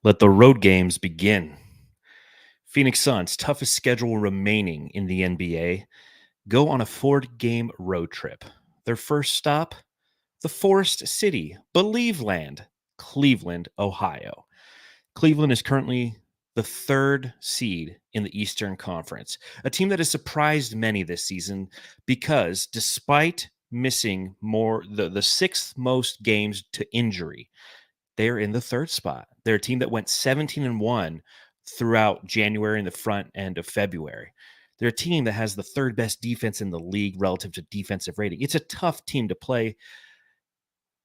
Let the road games begin. Phoenix Suns, toughest schedule remaining in the NBA, go on a 4-game road trip. Their first stop, the Forest City, Believe Land, Cleveland, Ohio. Cleveland is currently the 3rd seed in the Eastern Conference, a team that has surprised many this season because despite missing the 6th most games to injury, they're in the 3rd spot. They're a team that went 17-1 throughout January and the front end of February. They're a team that has the 3rd best defense in the league relative to defensive rating. It's a tough team to play,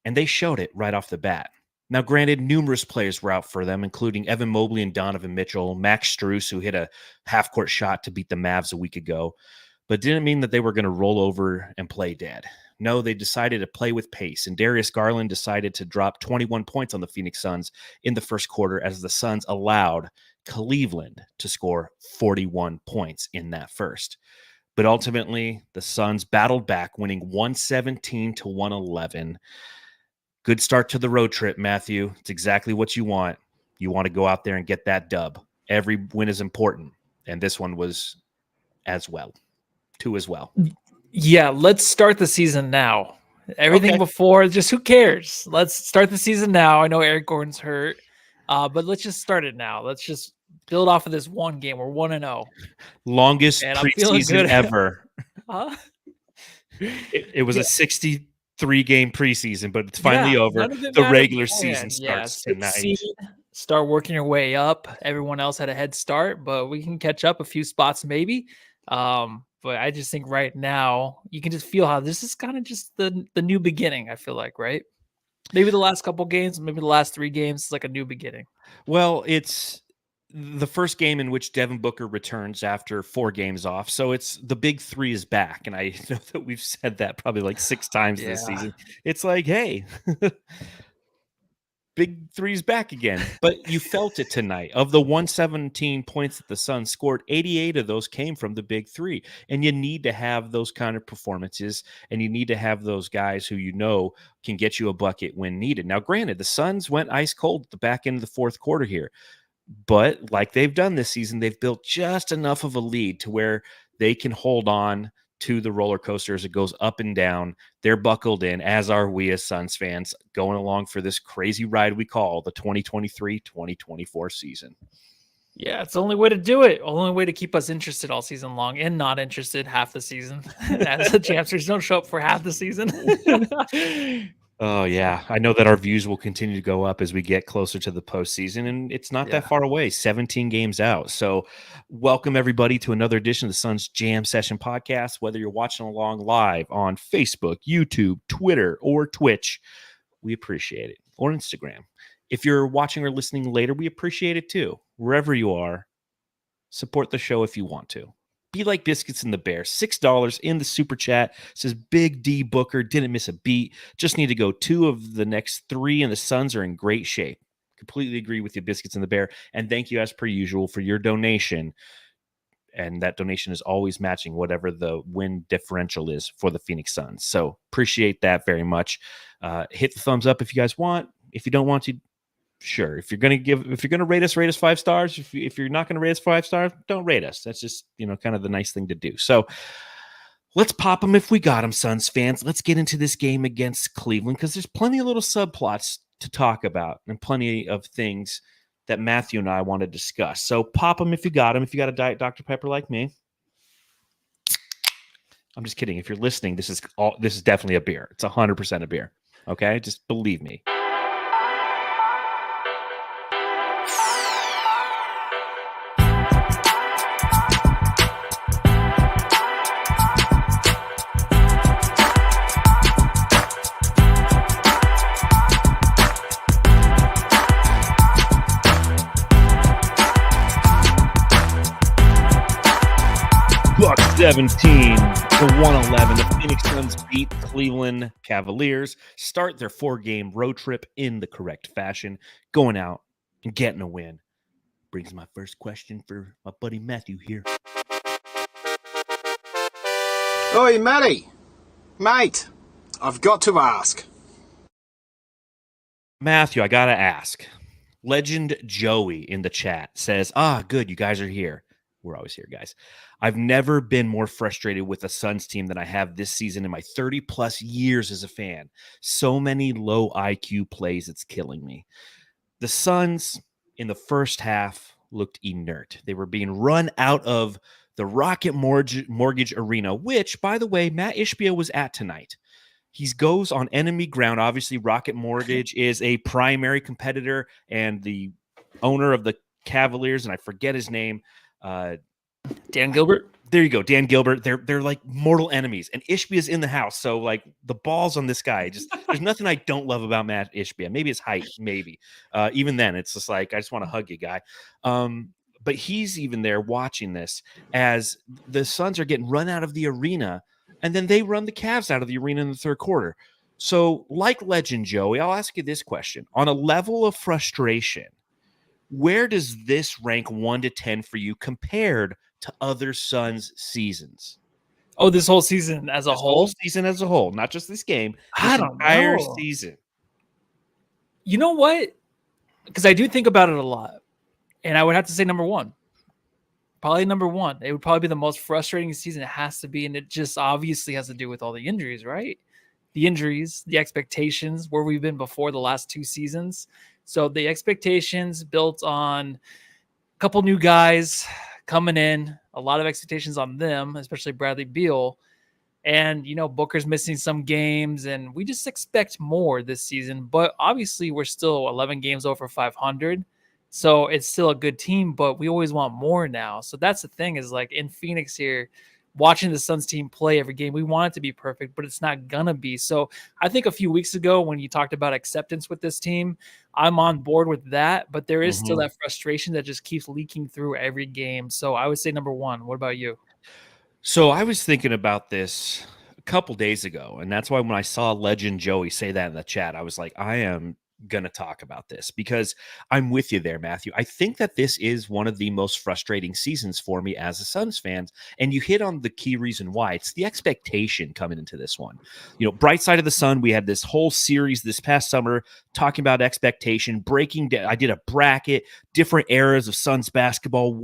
and they showed it right off the bat. Now, granted, numerous players were out for them, including Evan Mobley and Donovan Mitchell, Max Strus, who hit a half-court shot to beat the Mavs a week ago, but didn't mean that they were going to roll over and play dead. No, they decided to play with pace, and Darius Garland decided to drop 21 points on the Phoenix Suns in the first quarter as the Suns allowed Cleveland to score 41 points in that first. But ultimately, the Suns battled back, winning 117-111. Good start to the road trip, Matthew. It's exactly what you want. You want to go out there and get that dub. Every win is important, and this one was as well. 2 as well. Yeah, let's start the season now. Everything before, just who cares? Let's start the season now. I know Eric Gordon's hurt, but let's just start it now. Let's just build off of this one game. We're 1-0. Longest preseason ever. Huh? It was a 63-game preseason, but it's finally over. The regular season starts tonight. Start working your way up. Everyone else had a head start, but we can catch up a few spots maybe. But I just think right now you can just feel how this is kind of just the new beginning. I feel like, right? Maybe the last couple games, maybe the last 3 games, it's like a new beginning. Well, it's the first game in which Devin Booker returns after 4 games off. So it's the big 3 is back. And I know that we've said that probably like 6 times this season. It's like, hey, big 3's back again. But you felt it tonight. Of the 117 points that the Suns scored, 88 of those came from the big 3. And you need to have those kind of performances, and you need to have those guys who you know can get you a bucket when needed. Now, granted, the Suns went ice cold at the back end of the 4th quarter here. But like they've done this season, they've built just enough of a lead to where they can hold on to the roller coaster as it goes up and down. They're buckled in, as are we as Suns fans, going along for this crazy ride we call the 2023-2024 season. Yeah, it's the only way to do it. Only way to keep us interested all season long and not interested half the season. As the champs don't show up for half the season. Oh, yeah. I know that our views will continue to go up as we get closer to the postseason, and it's not that far away, 17 games out. So welcome, everybody, to another edition of the Suns Jam Session podcast. Whether you're watching along live on Facebook, YouTube, Twitter, or Twitch, we appreciate it, or Instagram. If you're watching or listening later, we appreciate it too. Wherever you are, support the show if you want to. Be like Biscuits and the Bear. $6 in the super chat. Says Big D Booker didn't miss a beat. Just need to go 2 of the next 3, and the Suns are in great shape. Completely agree with you, Biscuits and the Bear. And thank you, as per usual, for your donation. And that donation is always matching whatever the win differential is for the Phoenix Suns. So appreciate that very much. Hit the thumbs up if you guys want. If you don't want to, sure. If you're gonna rate us 5 stars. If you're not gonna rate us 5 stars, don't rate us. That's just kind of the nice thing to do. So let's pop them if we got them, Suns fans. Let's get into this game against Cleveland because there's plenty of little subplots to talk about and plenty of things that Matthew and I want to discuss. So pop them if you got them. If you got a Diet Dr. Pepper like me, I'm just kidding. If you're listening, this is definitely a beer. It's 100% a beer. Okay, just believe me. Bucks 17-111. The Phoenix Suns beat Cleveland Cavaliers, start their 4-game road trip in the correct fashion, going out and getting a win. Brings my first question for my buddy Matthew here. Oi, Matty. Mate, I've got to ask. Matthew, I got to ask. Legend Joey in the chat says, good, you guys are here. We're always here, guys. I've never been more frustrated with a Suns team than I have this season in my 30-plus years as a fan. So many low IQ plays, it's killing me. The Suns in the first half looked inert. They were being run out of the Rocket Mortgage Arena, which, by the way, Matt Ishbia was at tonight. He goes on enemy ground. Obviously, Rocket Mortgage is a primary competitor and the owner of the Cavaliers, and I forget his name. Dan Gilbert. There you go, Dan Gilbert. They're like mortal enemies, and Ishbia is in the house. So like the balls on this guy, just there's nothing I don't love about Matt Ishbia. Maybe his height, maybe. Even then, it's just like I just want to hug you, guy. But he's even there watching this as the Suns are getting run out of the arena, and then they run the Cavs out of the arena in the third quarter. So, like Legend Joey, I'll ask you this question: on a level of frustration, where does this rank 1 to 10 for you compared to other Suns seasons? Oh, this whole season as a whole? Season as a whole, not just this game. I don't entire know. Season. You know what? Because I do think about it a lot, and I would have to say number one. Probably number one. It would probably be the most frustrating season. It has to be, and it just obviously has to do with all the injuries, right? The injuries, the expectations, where we've been before the last 2 seasons. So the expectations built on a couple new guys coming in, a lot of expectations on them, especially Bradley Beal. And, Booker's missing some games, and we just expect more this season. But obviously, we're still 11 games over 500. So it's still a good team, but we always want more now. So that's the thing is like in Phoenix here, watching the Suns team play every game, we want it to be perfect, but it's not going to be. So I think a few weeks ago when you talked about acceptance with this team, I'm on board with that, but there is still that frustration that just keeps leaking through every game. So I would say number one. What about you? So I was thinking about this a couple days ago, and that's why when I saw Legend Joey say that in the chat, I was like, I am going to talk about this because I'm with you there, Matthew. I think that this is one of the most frustrating seasons for me as a Suns fan, and you hit on the key reason why. It's the expectation coming into this one. Bright side of the sun, we had this whole series this past summer talking about expectation, breaking down. I did a bracket, different eras of Suns basketball.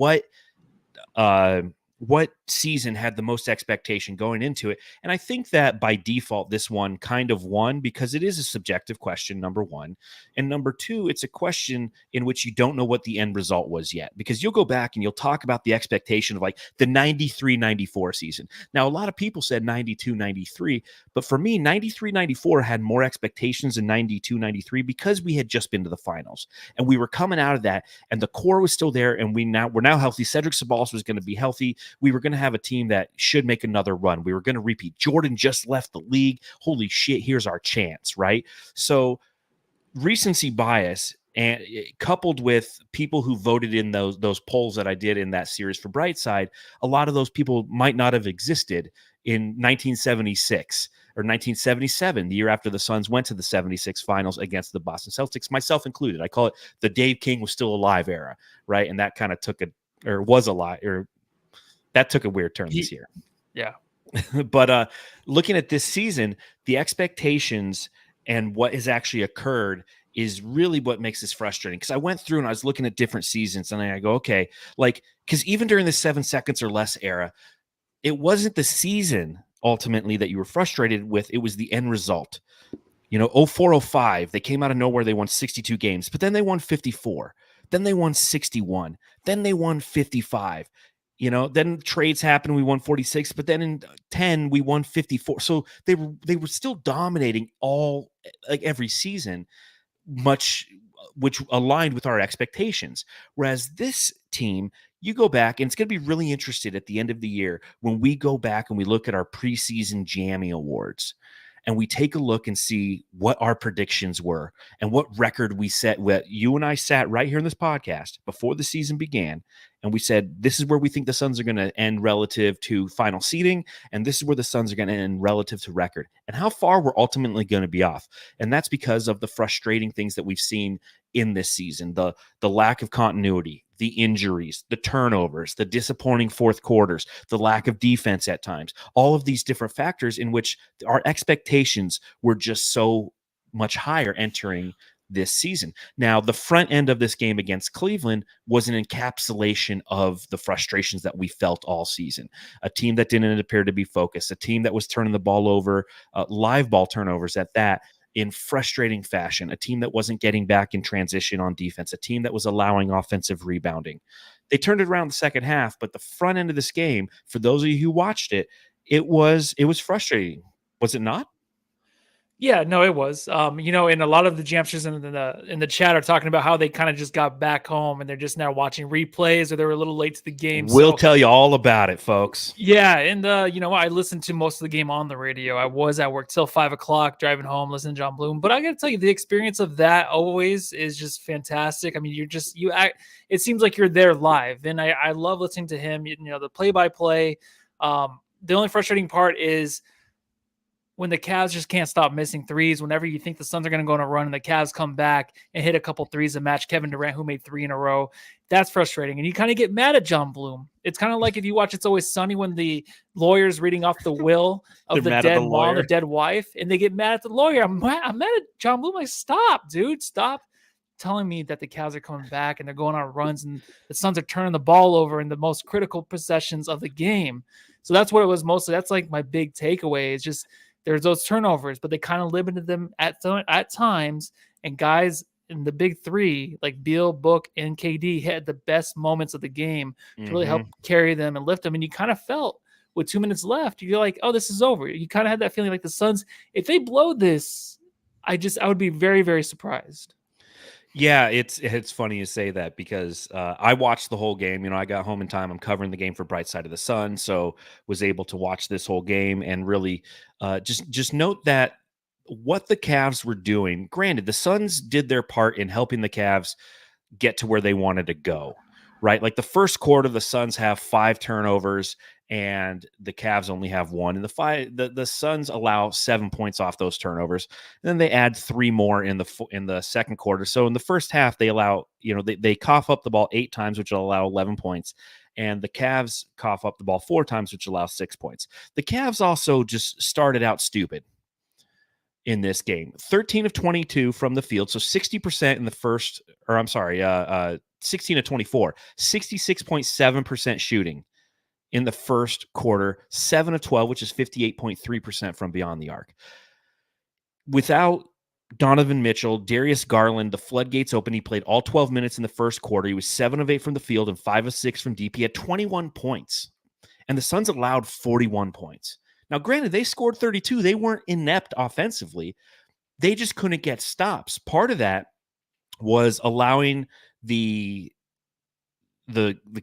What season had the most expectation going into it? And I think that by default, this one kind of won because it is a subjective question, number one. And number two, it's a question in which you don't know what the end result was yet, because you'll go back and you'll talk about the expectation of like the 93-94 season. Now, a lot of people said 92-93, but for me, 93-94 had more expectations than 92-93 because we had just been to the finals and we were coming out of that and the core was still there and we're now healthy. Cedric Ceballos was going to be healthy. We were going to have a team that should make another run. We were going to repeat. Jordan just left the league. Holy shit, here's our chance, right? So recency bias and coupled with people who voted in those polls that I did in that series for Brightside, a lot of those people might not have existed in 1976 or 1977, the year after the Suns went to the 76 finals against the Boston Celtics, myself included. I call it the Dave King was still alive era, right? And that kind of that took a weird turn this year. Yeah. But looking at this season, the expectations and what has actually occurred is really what makes this frustrating. Because I went through and I was looking at different seasons and I go, okay, because even during the 7 seconds or less era, it wasn't the season ultimately that you were frustrated with. It was the end result. 04-05, they came out of nowhere. They won 62 games, but then they won 54. Then they won 61. Then they won 55. Then trades happened. We won 46, but then in 10 we won 54. So they were still dominating every season, much which aligned with our expectations. Whereas this team, you go back and it's going to be really interesting at the end of the year when we go back and we look at our preseason Jammy Awards. And we take a look and see what our predictions were and what record we set. You and I sat right here in this podcast before the season began, and we said, this is where we think the Suns are going to end relative to final seeding, and this is where the Suns are going to end relative to record, and how far we're ultimately going to be off. And that's because of the frustrating things that we've seen in this season, the lack of continuity, the injuries, the turnovers, the disappointing fourth quarters, the lack of defense at times, all of these different factors in which our expectations were just so much higher entering this season. Now, the front end of this game against Cleveland was an encapsulation of the frustrations that we felt all season. A team that didn't appear to be focused, a team that was turning the ball over, live ball turnovers at that, in frustrating fashion, a team that wasn't getting back in transition on defense, a team that was allowing offensive rebounding. They turned it around the second half, but the front end of this game, for those of you who watched it, it was frustrating. Was it not? Yeah, no, it was. And a lot of the Jamsters in the chat are talking about how they kind of just got back home and they're just now watching replays, or they were a little late to the game. We'll tell you all about it, folks. Yeah, and I listened to most of the game on the radio. I was at work till 5:00, driving home, listening to John Bloom. But I got to tell you, the experience of that always is just fantastic. I mean, it seems like you're there live, and I love listening to him. The play-by-play. The only frustrating part is when the Cavs just can't stop missing threes. Whenever you think the Suns are going to go on a run and the Cavs come back and hit a couple threes and match Kevin Durant, who made 3 in a row, that's frustrating. And you kind of get mad at John Bloom. It's kind of like if you watch It's Always Sunny when the lawyer's reading off the will of the dead mom, the dead wife, and they get mad at the lawyer. I'm mad at John Bloom. Like, stop, dude. Stop telling me that the Cavs are coming back and they're going on runs and the Suns are turning the ball over in the most critical possessions of the game. So that's what it was mostly. That's like my big takeaway is just there's those turnovers, but they kind of limited them at times. And guys in the big three, like Beal, Book, and KD, had the best moments of the game to really help carry them and lift them. And you kind of felt with 2 minutes left, you're like, oh, this is over. You kind of had that feeling like the Suns, if they blow this, I would be very, very surprised. Yeah, it's funny you say that because I watched the whole game. I got home in time. I'm covering the game for Bright Side of the Sun, so was able to watch this whole game and really just note that what the Cavs were doing. Granted, the Suns did their part in helping the Cavs get to where they wanted to go, right? Like the first quarter, the Suns have 5 turnovers and the Cavs only have 1. And the Suns allow 7 points off those turnovers. And then they add 3 more in the second quarter. So in the first half, they allow, they cough up the ball 8 times, which will allow 11 points. And the Cavs cough up the ball 4 times, which allows 6 points. The Cavs also just started out stupid in this game. 13 of 22 from the field. So 60% in the first, 16 of 24, 66.7% shooting in the first quarter, 7 of 12, which is 58.3% from beyond the arc. Without Donovan Mitchell, Darius Garland, the floodgates open. He played all 12 minutes in the first quarter. He was 7 of 8 from the field and 5 of 6 from deep. He had 21 points, and the Suns allowed 41 points. Now, granted, they scored 32. They weren't inept offensively. They just couldn't get stops. Part of that was allowing the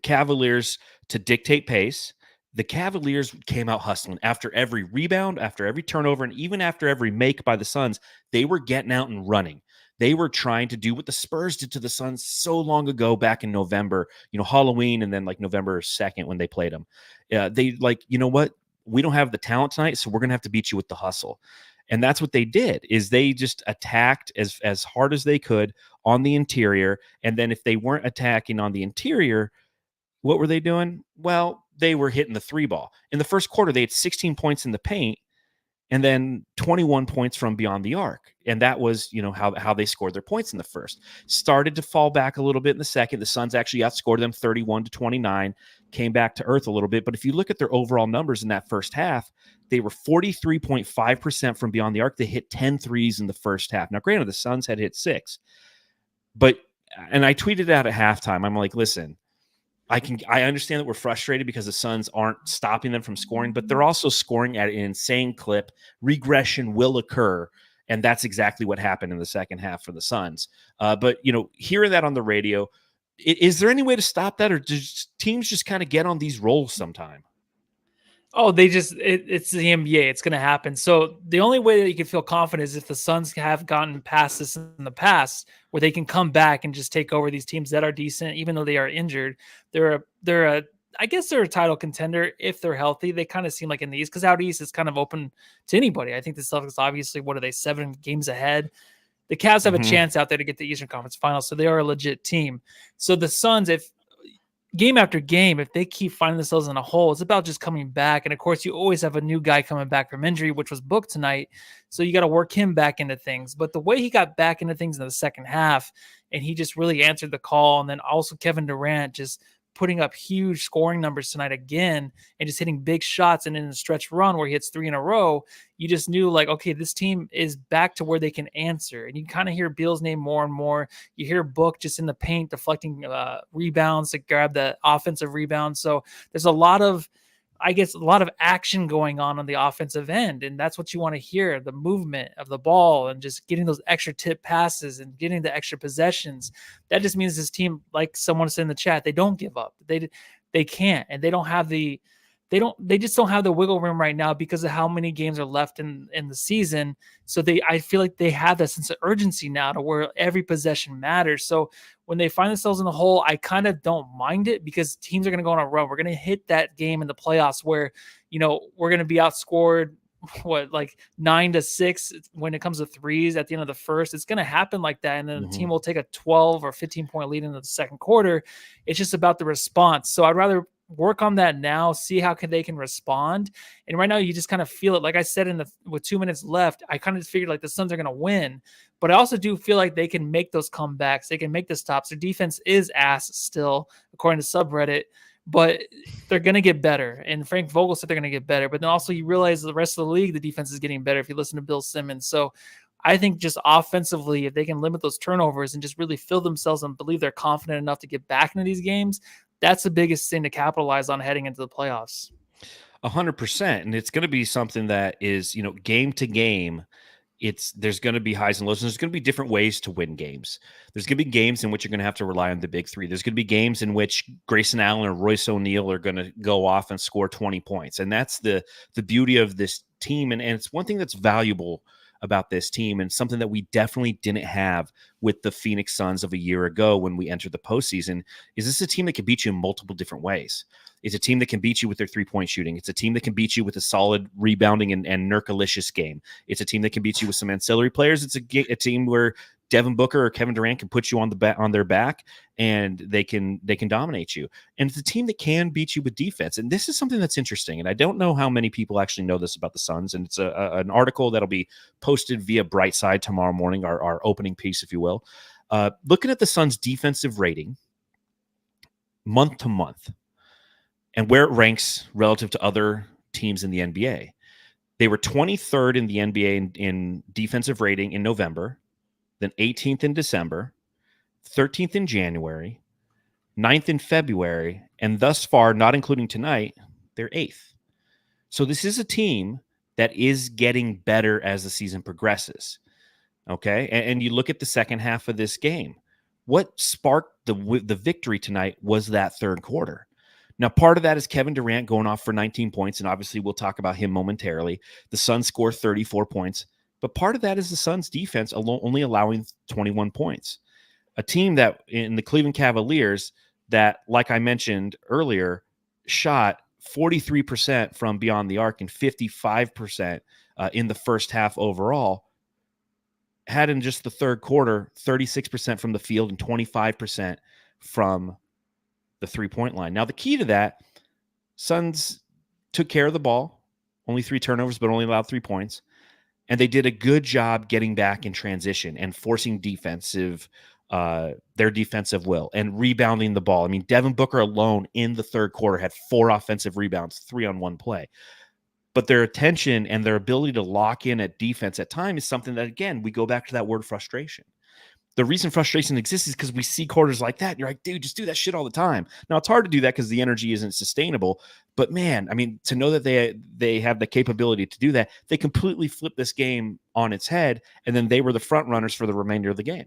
Cavaliers to dictate pace. The Cavaliers came out hustling after every rebound, after every turnover, and even after every make by the Suns. They were getting out and running. They were trying to do what the Spurs did to the Suns so long ago back in November, Halloween, and then like November 2nd when they played them. They you know what? We don't have the talent tonight, so we're going to have to beat you with the hustle. And that's what they did, is they just attacked as hard as they could on the interior. And then if they weren't attacking on the interior, what were they doing? Well, they were hitting the 3 ball. In the first quarter, they had 16 points in the paint and then 21 points from beyond the arc. And that was, how they scored their points in the first. Started to fall back a little bit in the second. The Suns actually outscored them 31-29, came back to earth a little bit. But if you look at their overall numbers in that first half, they were 43.5% from beyond the arc. They hit 10 threes in the first half. Now, granted, the Suns had hit 6. And I tweeted out at halftime, I'm like, listen, I understand that we're frustrated because the Suns aren't stopping them from scoring, but they're also scoring at an insane clip. Regression will occur, and that's exactly what happened in the second half for the Suns. But hearing that on the radio, is there any way to stop that, or do teams just kind of get on these rolls sometime? Oh, it's the NBA. It's going to happen. So the only way that you can feel confident is if the Suns have gotten past this in the past, where they can come back and just take over these teams that are decent, even though they are injured. I guess they're a title contender if they're healthy. They kind of seem like in the East, because out East is kind of open to anybody. I think the Celtics, obviously, 7 games ahead. The Cavs have a chance out there to get the Eastern Conference Finals, so they are a legit team. So the Suns, game after game, if they keep finding themselves in a hole, it's about just coming back. And of course, you always have a new guy coming back from injury, which was Book tonight. So you got to work him back into things. But the way he got back into things in the second half, and he just really answered the call. And then also Kevin Durant just putting up huge scoring numbers tonight again and just hitting big shots. And in a stretch run where he hits 3 in a row, you just knew like, okay, this team is back to where they can answer. And you kind of hear Beal's name more and more. You hear Book just in the paint deflecting rebounds to grab the offensive rebound. So there's a lot of action going on the offensive end. And that's what you want to hear, the movement of the ball and just getting those extra tip passes and getting the extra possessions. That just means this team, like someone said in the chat, they don't give up. They can't, and they just don't have the wiggle room right now because of how many games are left in the season. So I feel like they have that sense of urgency now to where every possession matters. So when they find themselves in the hole, I kind of don't mind it because teams are going to go on a run. We're going to hit that game in the playoffs where, we're going to be outscored like 9-6 when it comes to threes at the end of the first. It's going to happen like that. And then the team will take a 12 or 15 point lead into the second quarter. It's just about the response. So I'd rather work on that now, see how they can respond. And right now you just kind of feel it. Like I said, with 2 minutes left, I kind of figured like the Suns are going to win, but I also do feel like they can make those comebacks. They can make the stops. Their defense is ass still, according to subreddit, but they're going to get better. And Frank Vogel said they're going to get better, but then also you realize the rest of the league, the defense is getting better if you listen to Bill Simmons. So I think just offensively, if they can limit those turnovers and just really fill themselves and believe they're confident enough to get back into these games, that's the biggest thing to capitalize on heading into the playoffs. 100%. And it's going to be something that is, game to game. There's going to be highs and lows, and there's going to be different ways to win games. There's going to be games in which you're going to have to rely on the big three. There's going to be games in which Grayson Allen or Royce O'Neal are going to go off and score 20 points. And that's the beauty of this team. And it's one thing that's valuable about this team and something that we definitely didn't have with the Phoenix Suns of a year ago when we entered the postseason is this is a team that can beat you in multiple different ways. It's a team that can beat you with their three-point shooting. It's a team that can beat you with a solid rebounding and Nurkalicious game. It's a team that can beat you with some ancillary players. It's a team where Devin Booker or Kevin Durant can put you on their back and they can dominate you. And it's a team that can beat you with defense. And this is something that's interesting. And I don't know how many people actually know this about the Suns. And it's an article that'll be posted via Brightside tomorrow morning, our opening piece, if you will. Looking at the Suns' defensive rating month to month and where it ranks relative to other teams in the NBA. They were 23rd in the NBA in defensive rating in November, then 18th in December, 13th in January, 9th in February, and thus far, not including tonight, they're 8th. So this is a team that is getting better as the season progresses. Okay? And you look at the second half of this game. What sparked the victory tonight was that third quarter. Now, part of that is Kevin Durant going off for 19 points, and obviously we'll talk about him momentarily. The Suns score 34 points, but part of that is the Suns' defense only allowing 21 points. A team that in the Cleveland Cavaliers that, like I mentioned earlier, shot 43% from beyond the arc and 55% in the first half overall, had in just the third quarter 36% from the field and 25% from the three-point line. Now, the key to that, Suns took care of the ball, only 3 turnovers, but only allowed 3 points. And they did a good job getting back in transition and forcing their defensive will and rebounding the ball. I mean, Devin Booker alone in the third quarter had 4 offensive rebounds, 3 on 1 play. But their attention and their ability to lock in at defense at time is something that, again, we go back to that word frustration. The reason frustration exists is because we see quarters like that. And you're like, dude, just do that shit all the time. Now, it's hard to do that because the energy isn't sustainable. But, man, I mean, to know that they have the capability to do that, they completely flipped this game on its head, and then they were the front runners for the remainder of the game.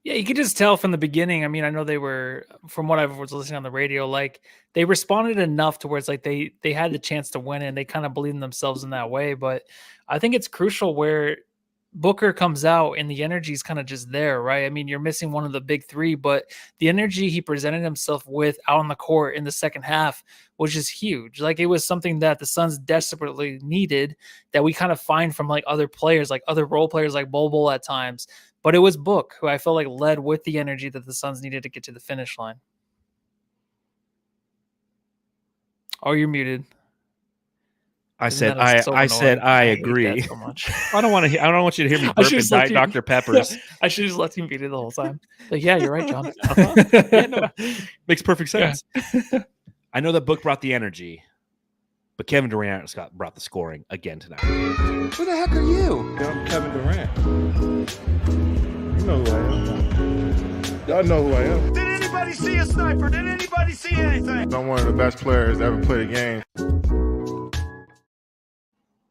Yeah, you could just tell from the beginning. I mean, I know they were, from what I was listening on the radio, like they responded enough to where it's like they had the chance to win and they kind of believed in themselves in that way. But I think it's crucial where Booker comes out and the energy is kind of just there, right? I mean, you're missing one of the big three, but the energy he presented himself with out on the court in the second half was just huge. Like it was something that the Suns desperately needed that we kind of find from like other players, like other role players like Bol at times. But it was Book who I felt like led with the energy that the Suns needed to get to the finish line. Oh, you're muted. I Isn't said that so I said annoying? I hate agree. that so much. I don't want you to hear me I should burping just let Diet you. Dr. Peppers. I should just let you beat it the whole time. Like, yeah, you're right, John. Yeah, no, makes perfect sense. Yeah. I know that Book brought the energy, but Kevin Durant brought the scoring again tonight. Who the heck are you? I'm Kevin Durant. You know who I am. Y'all know who I am. Did anybody see a sniper? Did anybody see anything? I'm one of the best players to ever play the game.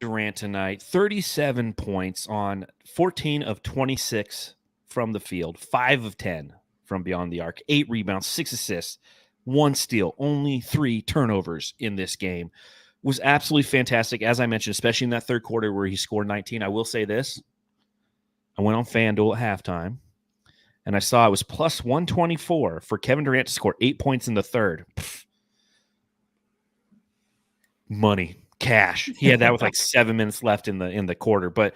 Durant tonight, 37 points on 14 of 26 from the field, 5 of 10 from beyond the arc, 8 rebounds, 6 assists, 1 steal, only 3 turnovers in this game. Was absolutely fantastic, as I mentioned, especially in that third quarter where he scored 19. I will say this. I went on FanDuel at halftime, and I saw it was plus 124 for Kevin Durant to score 8 points in the third. Money. Cash. He had that with like 7 minutes left in the quarter. But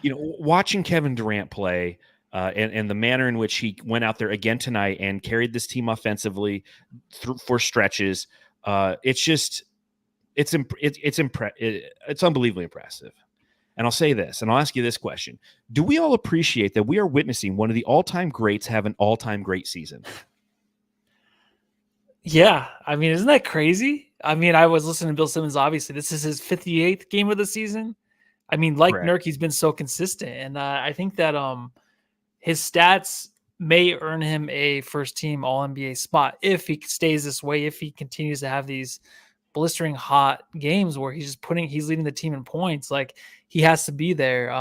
watching Kevin Durant play and the manner in which he went out there again tonight and carried this team offensively for stretches, it's unbelievably impressive. And I'll say this, and I'll ask you this question: do we all appreciate that we are witnessing one of the all-time greats have an all-time great season? Yeah, I mean, isn't that crazy? I mean, I was listening to Bill Simmons. Obviously, this is his 58th game of the season. I mean, like Correct. Nurk, he's been so consistent, and I think that his stats may earn him a first-team All-NBA spot if he stays this way. If he continues to have these blistering hot games where he's leading the team in points, like he has to be there.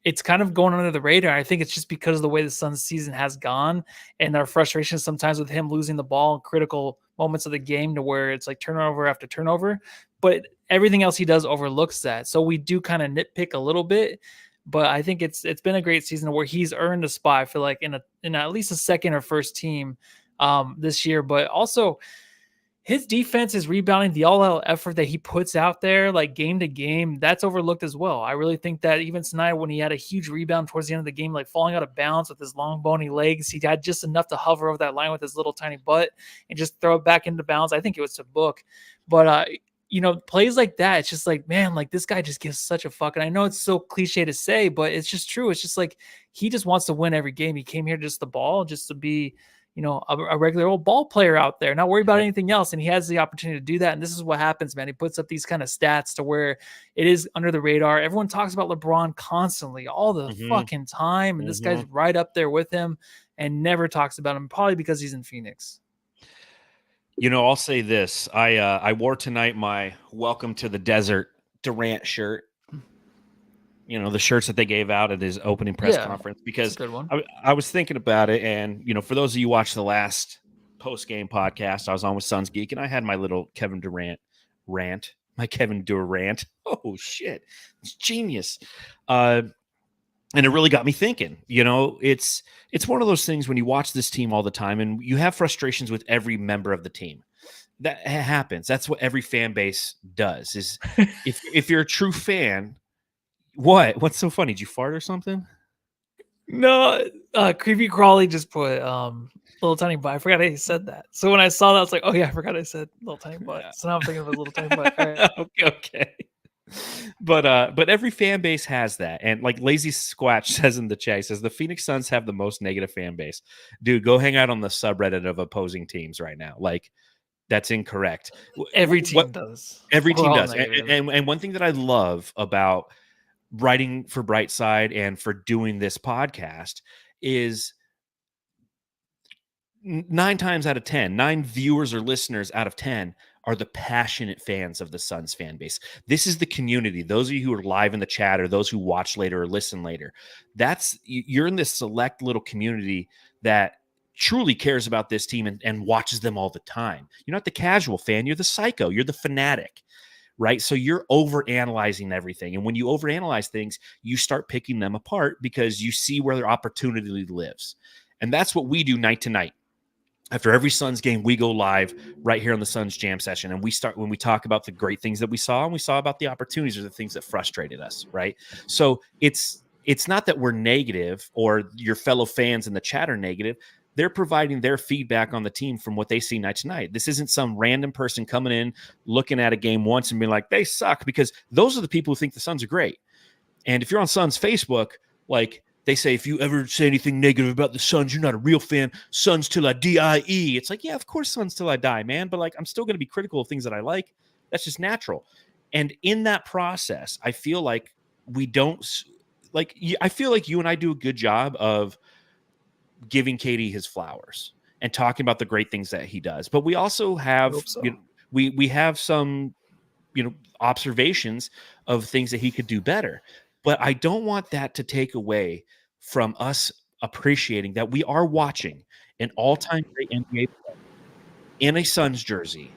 It's kind of going under the radar. I think it's just because of the way the Suns season has gone and our frustration sometimes with him losing the ball in critical moments of the game to where it's like turnover after turnover, but everything else he does overlooks that. So we do kind of nitpick a little bit, but I think it's been a great season where he's earned a spot, I feel like, in at least a second or first team this year. But also his defense is rebounding, the all-out effort that he puts out there, like game to game, that's overlooked as well. I really think that even tonight when he had a huge rebound towards the end of the game, like falling out of bounds with his long bony legs, he had just enough to hover over that line with his little tiny butt and just throw it back into bounds. I think it was to Book. But, plays like that, it's just like, man, like this guy just gives such a fuck. And I know it's so cliche to say, but it's just true. It's just like he just wants to win every game. He came here just the ball, just to be a regular old ball player out there, not worry about anything else. And he has the opportunity to do that. And this is what happens, man. He puts up these kind of stats to where it is under the radar. Everyone talks about LeBron constantly, all the fucking time. And this guy's right up there with him and never talks about him, probably because he's in Phoenix. I'll say this. I wore tonight my Welcome to the Desert Durant shirt. The shirts that they gave out at his opening press conference, because good one. I was thinking about it. And, for those of you who watched the last post-game podcast, I was on with Suns Geek, and I had my little Kevin Durant rant. My Kevin Durant. Oh, shit. It's genius. And it really got me thinking. It's one of those things when you watch this team all the time and you have frustrations with every member of the team. That happens. That's what every fan base does. Is if you're a true fan. What's so funny? Did you fart or something? No, Creepy Crawley just put little tiny butt. I forgot he said that. So when I saw that, I was like, oh yeah, I forgot I said little tiny butt. So now I'm thinking of a little tiny butt. All right. Okay. But every fan base has that. And like Lazy Squatch says in the chat, he says the Phoenix Suns have the most negative fan base. Dude, go hang out on the subreddit of opposing teams right now. Like, that's incorrect. Every team does. Every team does. And one thing that I love about writing for Brightside and for doing this podcast is 9 times out of 10, 9 viewers or listeners out of 10 are the passionate fans of the Suns fan base. This is the community. Those of you who are live in the chat or those who watch later or listen later, you're in this select little community that truly cares about this team and watches them all the time. You're not the casual fan. You're the psycho. You're the fanatic. Right? So you're overanalyzing everything. And when you overanalyze things, you start picking them apart because you see where their opportunity lives. And that's what we do night to night. After every Suns game, we go live right here on the Suns Jam Session. And when we talk about the great things that we saw, and we saw about the opportunities or the things that frustrated us, right? So it's not that we're negative or your fellow fans in the chat are negative. they're providing their feedback on the team from what they see night to night. This isn't some random person coming in, looking at a game once and being like, they suck, because those are the people who think the Suns are great. And if you're on Suns Facebook, like they say, if you ever say anything negative about the Suns, you're not a real fan. Suns till I die. It's like, yeah, of course, Suns till I die, man. But like, I'm still going to be critical of things that I like. That's just natural. And in that process, I feel like we don't like, I feel like you and I do a good job of giving KD his flowers and talking about the great things that he does. But we also have, we have some, observations of things that he could do better. But I don't want that to take away from us appreciating that we are watching an all-time great NBA player in a Suns jersey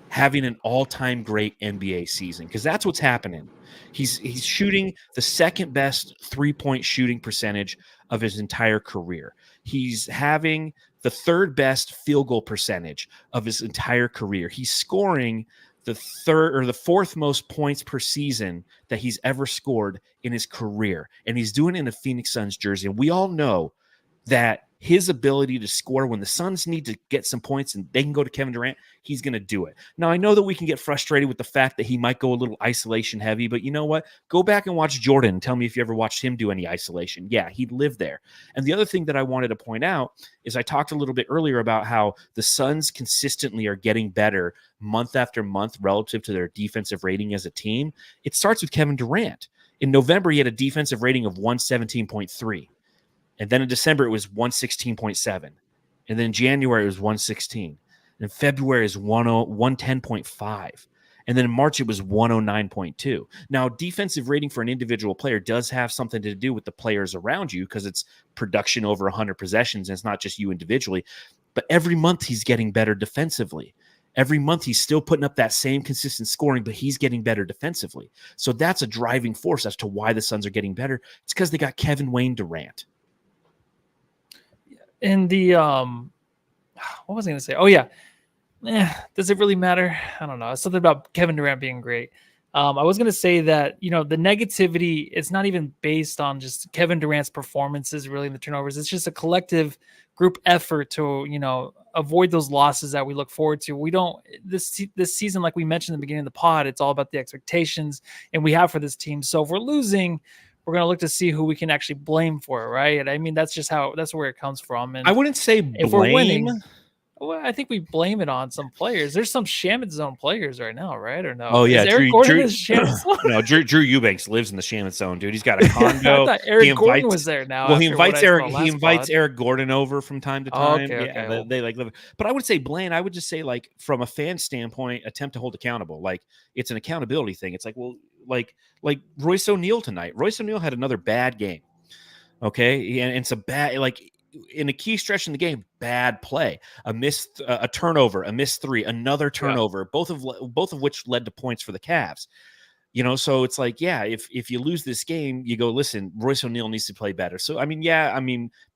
having an all-time great NBA season, because that's what's happening. He's shooting the second best three-point shooting percentage of his entire career. He's having the third best field goal percentage of his entire career. He's scoring the third or the fourth most points per season that he's ever scored in his career. And he's doing it in a Phoenix Suns jersey. And we all know that his ability to score when the Suns need to get some points and they can go to Kevin Durant, he's going to do it. Now, I know that we can get frustrated with the fact that he might go a little isolation heavy, but you know what? Go back and watch Jordan and tell me if you ever watched him do any isolation. Yeah, he lived there. And the other thing that I wanted to point out is I talked a little bit earlier about how the Suns consistently are getting better month after month relative to their defensive rating as a team. It starts with Kevin Durant. In November, he had a defensive rating of 117.3. And then in December, it was 116.7. And then in January, it was 116. And February is 110.5. And then in March, it was 109.2. Now, defensive rating for an individual player does have something to do with the players around you, because it's production over 100 possessions, and it's not just you individually. But every month, he's getting better defensively. Every month, he's still putting up that same consistent scoring, but he's getting better defensively. So that's a driving force as to why the Suns are getting better. It's because they got Kevin Wayne Durant. In the what was I going to say? Oh yeah, does it really matter? I don't know. It's something about Kevin Durant being great. I was going to say that the negativity, it's not even based on just Kevin Durant's performances, really, in the turnovers. It's just a collective group effort to avoid those losses that we look forward to. We don't this season, like we mentioned in the beginning of the pod, it's all about the expectations and we have for this team. So if we're losing, we're going to look to see who we can actually blame for it, right? I mean, that's where it comes from. And I wouldn't say blame. If we're winning, well, I think we blame it on some players. There's some Shaman Zone players right now, right? Or no? Oh, yeah. Is Eric Gordon in the Shaman Zone? No, Drew Eubanks lives in the Shaman Zone, dude. He's got a condo. I thought Eric Gordon was there now. Well, he invites Eric Gordon over from time to time. Okay. They like live. But I would say blame. I would just say, like, from a fan standpoint, attempt to hold accountable. Like, it's an accountability thing. It's like, well, like Royce O'Neal tonight. Royce O'Neal had another bad game. Okay, and it's a bad, like, in a key stretch in the game, bad play, a turnover, a missed three, another turnover, both of which led to points for the Cavs. So it's like, yeah, if you lose this game, you go, listen, Royce O'Neal needs to play better. So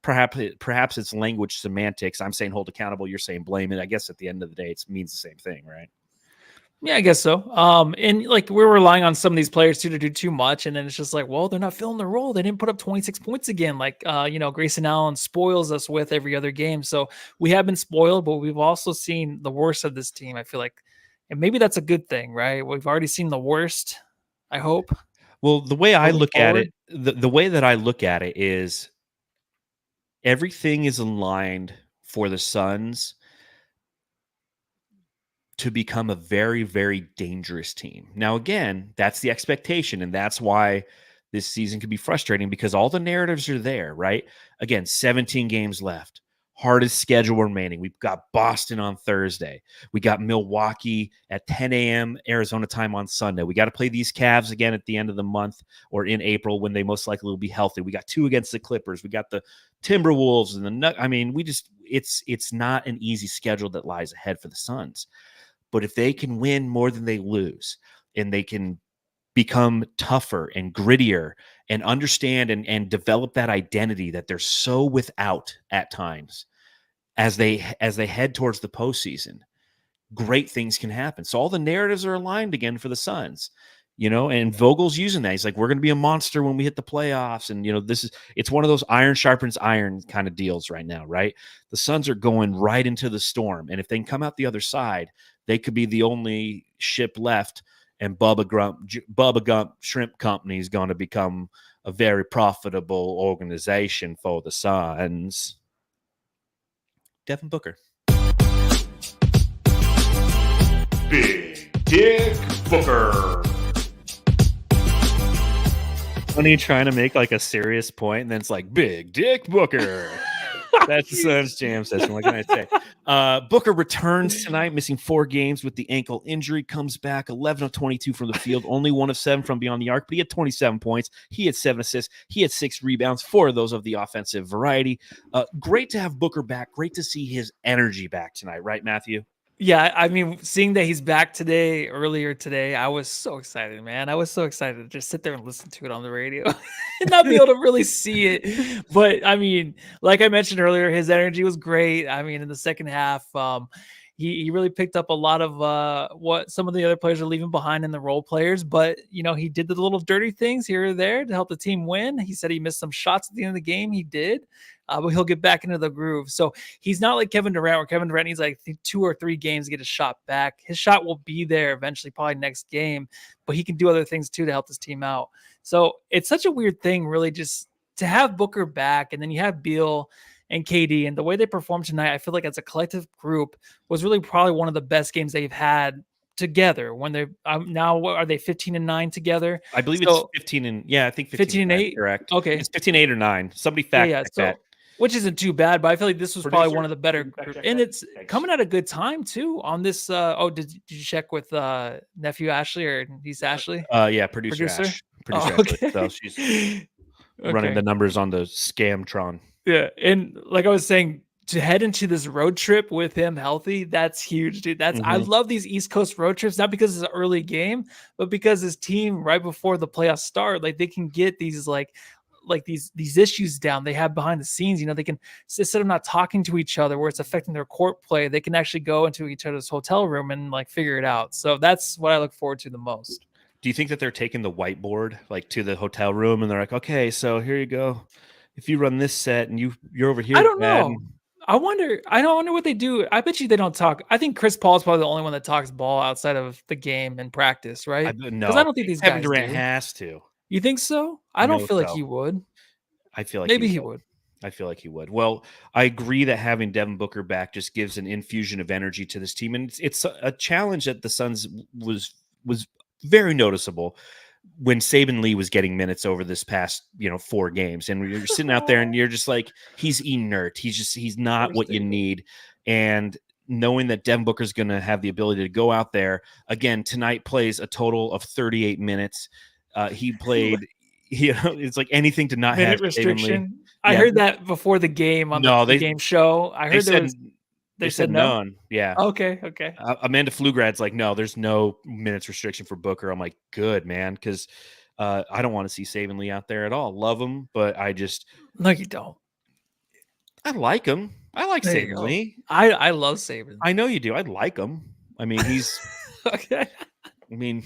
perhaps it's language semantics. I'm saying hold accountable, you're saying blame it. I guess at the end of the day, it means the same thing, right? Yeah, I guess so. And like we're relying on some of these players to do too much, and then it's just like, well, they're not filling their role. They didn't put up 26 points again, like Grayson Allen spoils us with every other game. So we have been spoiled, but we've also seen the worst of this team. I feel like, and maybe that's a good thing, right? We've already seen the worst, I hope. Well, the way I look at it, the way that I look at it is everything is aligned for the Suns to become a very, very dangerous team. Now, again, that's the expectation, and that's why this season could be frustrating, because all the narratives are there, right? Again, 17 games left. Hardest schedule remaining. We've got Boston on Thursday. We got Milwaukee at 10 a.m. Arizona time on Sunday. We got to play these Cavs again at the end of the month or in April when they most likely will be healthy. We got 2 against the Clippers. We got the Timberwolves and it's not an easy schedule that lies ahead for the Suns. But if they can win more than they lose, and they can become tougher and grittier and understand and develop that identity that they're so without at times as they head towards the postseason, great things can happen. So all the narratives are aligned again for the Suns. and Vogel's using that. He's like, we're going to be a monster when we hit the playoffs. And, it's one of those iron sharpens iron kind of deals right now, right? The Suns are going right into the storm. And if they can come out the other side, they could be the only ship left. And Bubba Gump Shrimp Company is going to become a very profitable organization for the Suns. Devin Booker. Big Dick Booker. Funny trying to make like a serious point, and then it's like Big Dick Booker. That's the Suns jam session. What can I say? Booker returns tonight, missing 4 games with the ankle injury. Comes back 11 of 22 from the field, only 1 of 7 from beyond the arc, but he had 27 points. He had 7 assists. He had 6 rebounds, 4 of those of the offensive variety. Great to have Booker back. Great to see his energy back tonight, right, Matthew? Yeah, I mean, seeing that he's back earlier today, I was so excited, man. I was so excited to just sit there and listen to it on the radio and not be able to really see it. But I mean, like I mentioned earlier, his energy was great. I mean, in the second half, he really picked up a lot of what some of the other players are leaving behind in the role players. But, he did the little dirty things here or there to help the team win. He said he missed some shots at the end of the game. He did. But he'll get back into the groove. So he's not like Kevin Durant, where Kevin Durant needs like 2 or 3 games to get his shot back. His shot will be there eventually, probably next game, but he can do other things too to help this team out. So it's such a weird thing, really, just to have Booker back, and then you have Beal and KD, and the way they performed tonight, I feel like as a collective group was really probably one of the best games they've had together. When they're now, what are they, 15-9 together? I believe it's 15 and I think 15-8. Correct. Okay, it's 15-8 or 9. Somebody fact check that. Which isn't too bad, but I feel like this was probably one of the better, and it's Thanks. coming at a good time too on this. Did you check with nephew Ashley or niece Ashley? Yeah, producer Ash. Producer okay. Ashley. So she's running the numbers on the Scamtron. Yeah, and like I was saying, to head into this road trip with him healthy, that's huge, dude. I love these East Coast road trips, not because it's an early game, but because his team right before the playoffs start, like they can get these these issues down they have behind the scenes. They can, instead of not talking to each other where it's affecting their court play, they can actually go into each other's hotel room and like figure it out. So that's what I look forward to the most. Do you think that they're taking the whiteboard like to the hotel room and they're like, okay, so here you go. If you run this set and you're over here, I don't know. I wonder what they do. I bet you they don't talk. I think Chris Paul's probably the only one that talks ball outside of the game and practice, right? No, because I don't think these Kevin guys Durant do. has to. You think so? I don't feel like he would. I feel like maybe he would. I feel like he would. Well, I agree that having Devin Booker back just gives an infusion of energy to this team, and it's a challenge that the Suns was very noticeable when Saban Lee was getting minutes over this past 4 games, and you're sitting out there and you're just like, he's inert. He's not what you need, and knowing that Devin Booker is going to have the ability to go out there again tonight, plays a total of 38 minutes. He played. It's like anything to not have restriction. I heard that before the game on the game show. I heard they said no. None. Yeah. Okay. Amanda Flugrad's like, no, there's no minutes restriction for Booker. I'm like, good, man, because I don't want to see Saban Lee out there at all. Love him, but I just no, you don't. I like him. I like Saban Lee. I love Saban. I know you do. I like him. I mean, he's okay. I mean,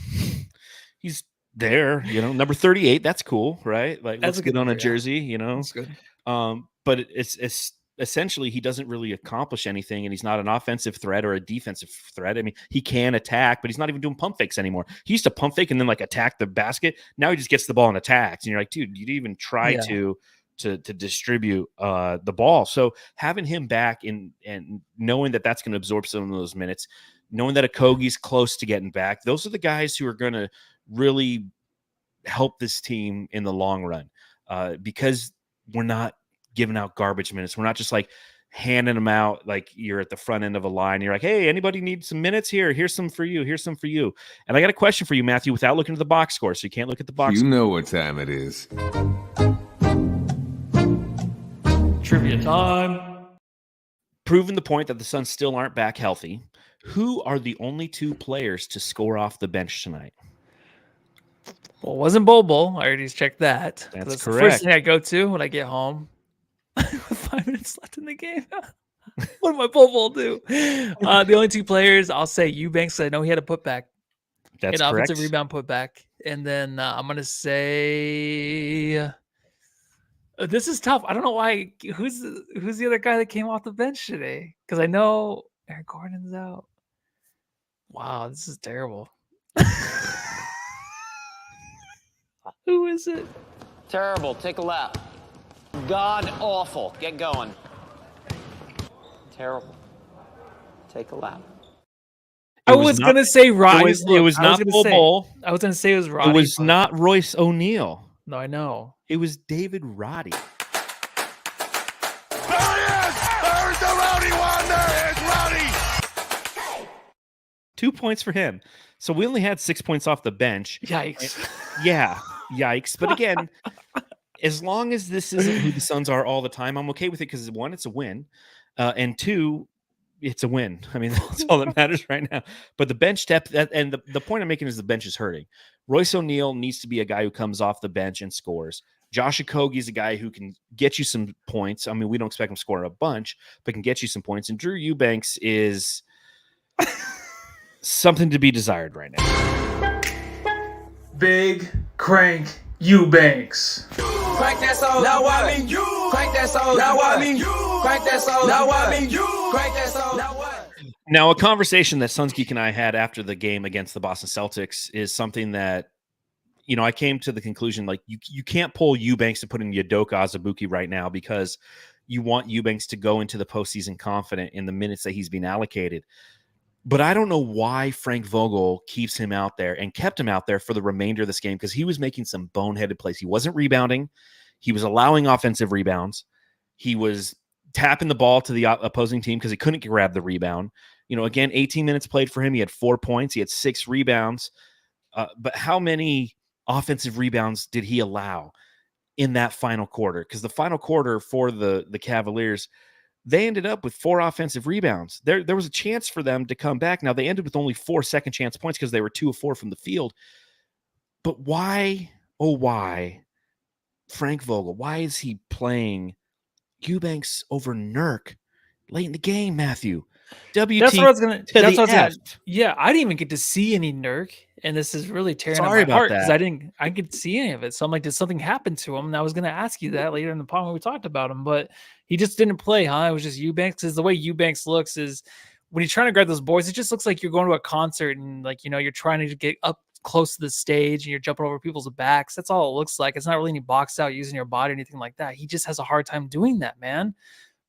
he's there, number 38. That's cool, right? Like, let's get on a jersey, That's good. But it's essentially he doesn't really accomplish anything, and he's not an offensive threat or a defensive threat. I mean, he can attack, but he's not even doing pump fakes anymore. He used to pump fake and then like attack the basket. Now he just gets the ball and attacks, and you're like, dude, you didn't even try to distribute the ball. So having him back and knowing that that's going to absorb some of those minutes, knowing that Okogie's close to getting back, those are the guys who are going to really help this team in the long run, because we're not giving out garbage minutes. We're not just like handing them out like you're at the front end of a line. You're like, hey, anybody need some minutes here? Here's some for you. Here's some for you. And I got a question for you, Matthew, without looking at the box score. So you can't look at the box. You know what time it is. Trivia time. Proving the point that the Suns still aren't back healthy, who are the only 2 players to score off the bench tonight? Well, it wasn't Bobo. I already checked that. That's correct. The first thing I go to when I get home. With 5 minutes left in the game. What did my Bobo do? The only 2 players, I'll say Eubanks. I know he had a putback. That's An correct. offensive rebound put back. And then I'm going to say this is tough. I don't know why. Who's the other guy that came off the bench today? Because I know Eric Gordon's out. Wow, this is terrible. Who is it? Terrible. Take a lap. God awful. Get going. Terrible. Take a lap. I was going to say Royce. It was not Bol Bol. I was going to say it was Roddy. It was not Royce O'Neal. No, I know. It was David Roddy. There he is! There's the Rowdy one! There is Rowdy! 2 points for him. So we only had 6 points off the bench. Yikes. Yeah, yikes. But again, as long as this isn't who the Suns are all the time, I'm okay with it because, one, it's a win. And two, it's a win. I mean, that's all that matters right now. But the bench depth, and the point I'm making is the bench is hurting. Royce O'Neal needs to be a guy who comes off the bench and scores. Josh Okogie is a guy who can get you some points. I mean, we don't expect him to score a bunch, but can get you some points. And Drew Eubanks is something to be desired right now. Big Crank Eubanks. Crank that soul, now I mean you. Crank that soul, now I mean you. Crank that soul, now I mean you. Crank that soul, now what? Now, a conversation that Suns Geek and I had after the game against the Boston Celtics is something that, I came to the conclusion, like, you can't pull Eubanks to put in Udoka Azubuike right now because you want Eubanks to go into the postseason confident in the minutes that he's been allocated. But I don't know why Frank Vogel keeps him out there and kept him out there for the remainder of this game, because he was making some boneheaded plays. He wasn't rebounding. He was allowing offensive rebounds. He was tapping the ball to the opposing team because he couldn't grab the rebound. Again, 18 minutes played for him. He had 4 points. He had 6 rebounds. But how many offensive rebounds did he allow in that final quarter? Because the final quarter for the Cavaliers, they ended up with 4 offensive rebounds. There was a chance for them to come back. Now, they ended with only 4 second chance points because they were 2 of 4 from the field. But why, Frank Vogel, why is he playing Eubanks over Nurk late in the game, Matthew? That's what I was gonna. That's what I was gonna. Yeah, I didn't even get to see any Nurk, and this is really tearing up my heart because I didn't see any of it. So I'm like, did something happen to him? And I was gonna ask you that later in the pod when we talked about him, but he just didn't play, huh? It was just Eubanks. Because the way Eubanks looks is when you're trying to grab those boys, it just looks like you're going to a concert and you're trying to get up close to the stage and you're jumping over people's backs. That's all it looks like. It's not really any box out using your body or anything like that. He just has a hard time doing that, man.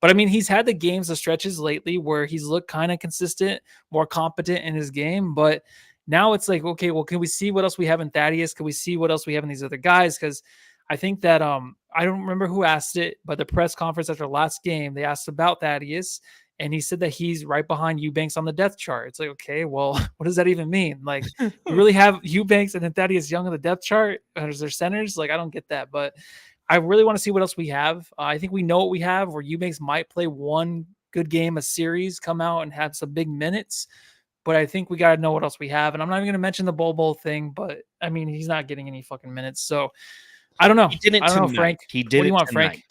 But I mean, he's had the games, the stretches lately where he's looked kind of consistent, more competent in his game. But now it's like, okay, well, can we see what else we have in Thaddeus? Can we see what else we have in these other guys? Because I think that I don't remember who asked it, but the press conference after last game, they asked about Thaddeus, and he said that he's right behind Eubanks on the depth chart. It's like, okay, well, what does that even mean? Like, you really have Eubanks and then Thaddeus Young on the depth chart as their centers? Like, I don't get that, but I really want to see what else we have. I think we know what we have, where Eubanks might play one good game a series, come out and have some big minutes. But I think we got to know what else we have. And I'm not even going to mention the Bol Bol thing, but I mean, he's not getting any fucking minutes. So I don't know. He didn't tonight. Frank. He did. What do you want, Frank?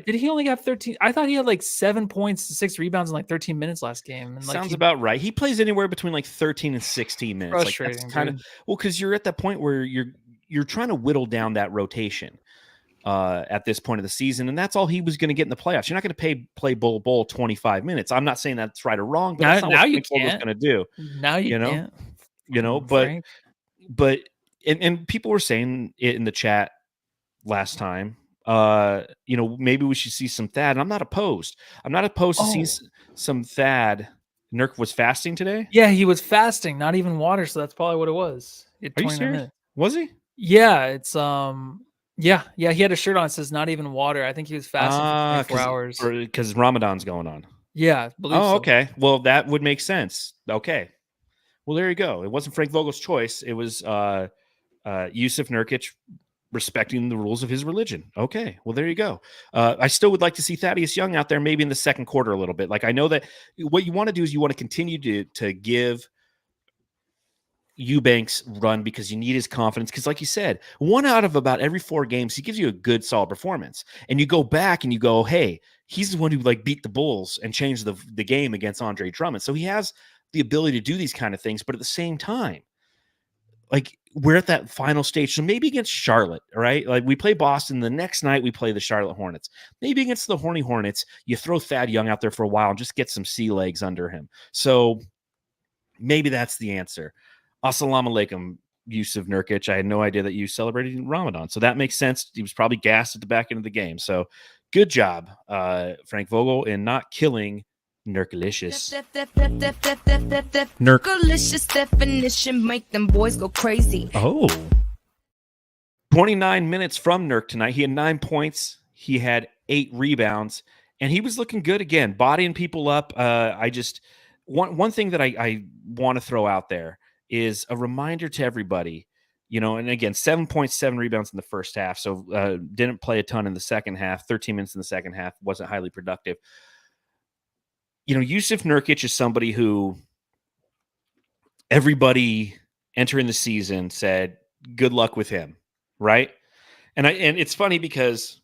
Did he only have 13? I thought he had like 7 points, 6 rebounds in like 13 minutes last game. And sounds about right. He plays anywhere between like 13 and 16 minutes. Frustrating, like that's kind of because you're at that point where you're trying to whittle down that rotation at this point of the season, and that's all he was going to get in the playoffs. You're not going to play Bol Bol 25 minutes. I'm not saying that's right or wrong, but that's not what Frank Vogel's going to do. Now you can't. But people were saying it in the chat last time. Maybe we should see some Thad. And I'm not opposed. To see some Thad. Nurk was fasting today? Yeah, he was fasting, not even water, so that's probably what it was. Are you serious? Was he? Yeah, it's yeah, he had a shirt on that says not even water. I think he was fasting for 24 hours. Because Ramadan's going on. Yeah. Okay. Well, that would make sense. Okay. Well, there you go. It wasn't Frank Vogel's choice. It was Yusuf Nurkic respecting the rules of his religion. Okay. Well, there you go. I still would like to see Thaddeus Young out there maybe in the second quarter a little bit. Like, I know that what you want to do is you want to continue to give Eubanks run because you need his confidence. Because like you said, 1 out of about every 4 games, he gives you a good, solid performance. And you go back and you go, hey, he's the one who beat the Bulls and changed the game against Andre Drummond. So he has the ability to do these kind of things. But at the same time, like we're at that final stage. So maybe against Charlotte, right? Like we play Boston the next night, we play the Charlotte Hornets. Maybe against the Horny Hornets, you throw Thad Young out there for a while and just get some sea legs under him. So maybe that's the answer. Assalamu alaikum, Yusuf Nurkic. I had no idea that you celebrated Ramadan. So that makes sense. He was probably gassed at the back end of the game. So good job, Frank Vogel, in not killing Nurkalicious. Nurkalicious definition make them boys go crazy. Oh. 29 minutes from Nurk tonight. He had 9 points. He had 8 rebounds. And he was looking good again, bodying people up. One thing that I want to throw out there is a reminder to everybody, and again, 7.7 rebounds in the first half. So didn't play a ton in the second half, 13 minutes in the second half, wasn't highly productive. Yusuf Nurkic is somebody who everybody entering the season said, good luck with him. Right. And it's funny because,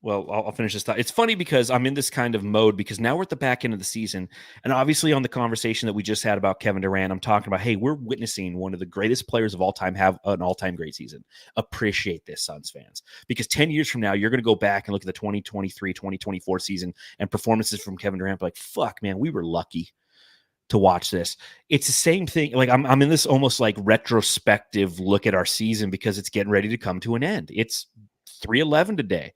I'll finish this thought. It's funny because I'm in this kind of mode because now we're at the back end of the season. And obviously on the conversation that we just had about Kevin Durant, I'm talking about, hey, we're witnessing one of the greatest players of all time have an all-time great season. Appreciate this, Suns fans. Because 10 years from now, you're going to go back and look at the 2023, 2024 season and performances from Kevin Durant. Like, fuck, man, we were lucky to watch this. It's the same thing. Like I'm in this almost like retrospective look at our season because it's getting ready to come to an end. It's 3:11 today.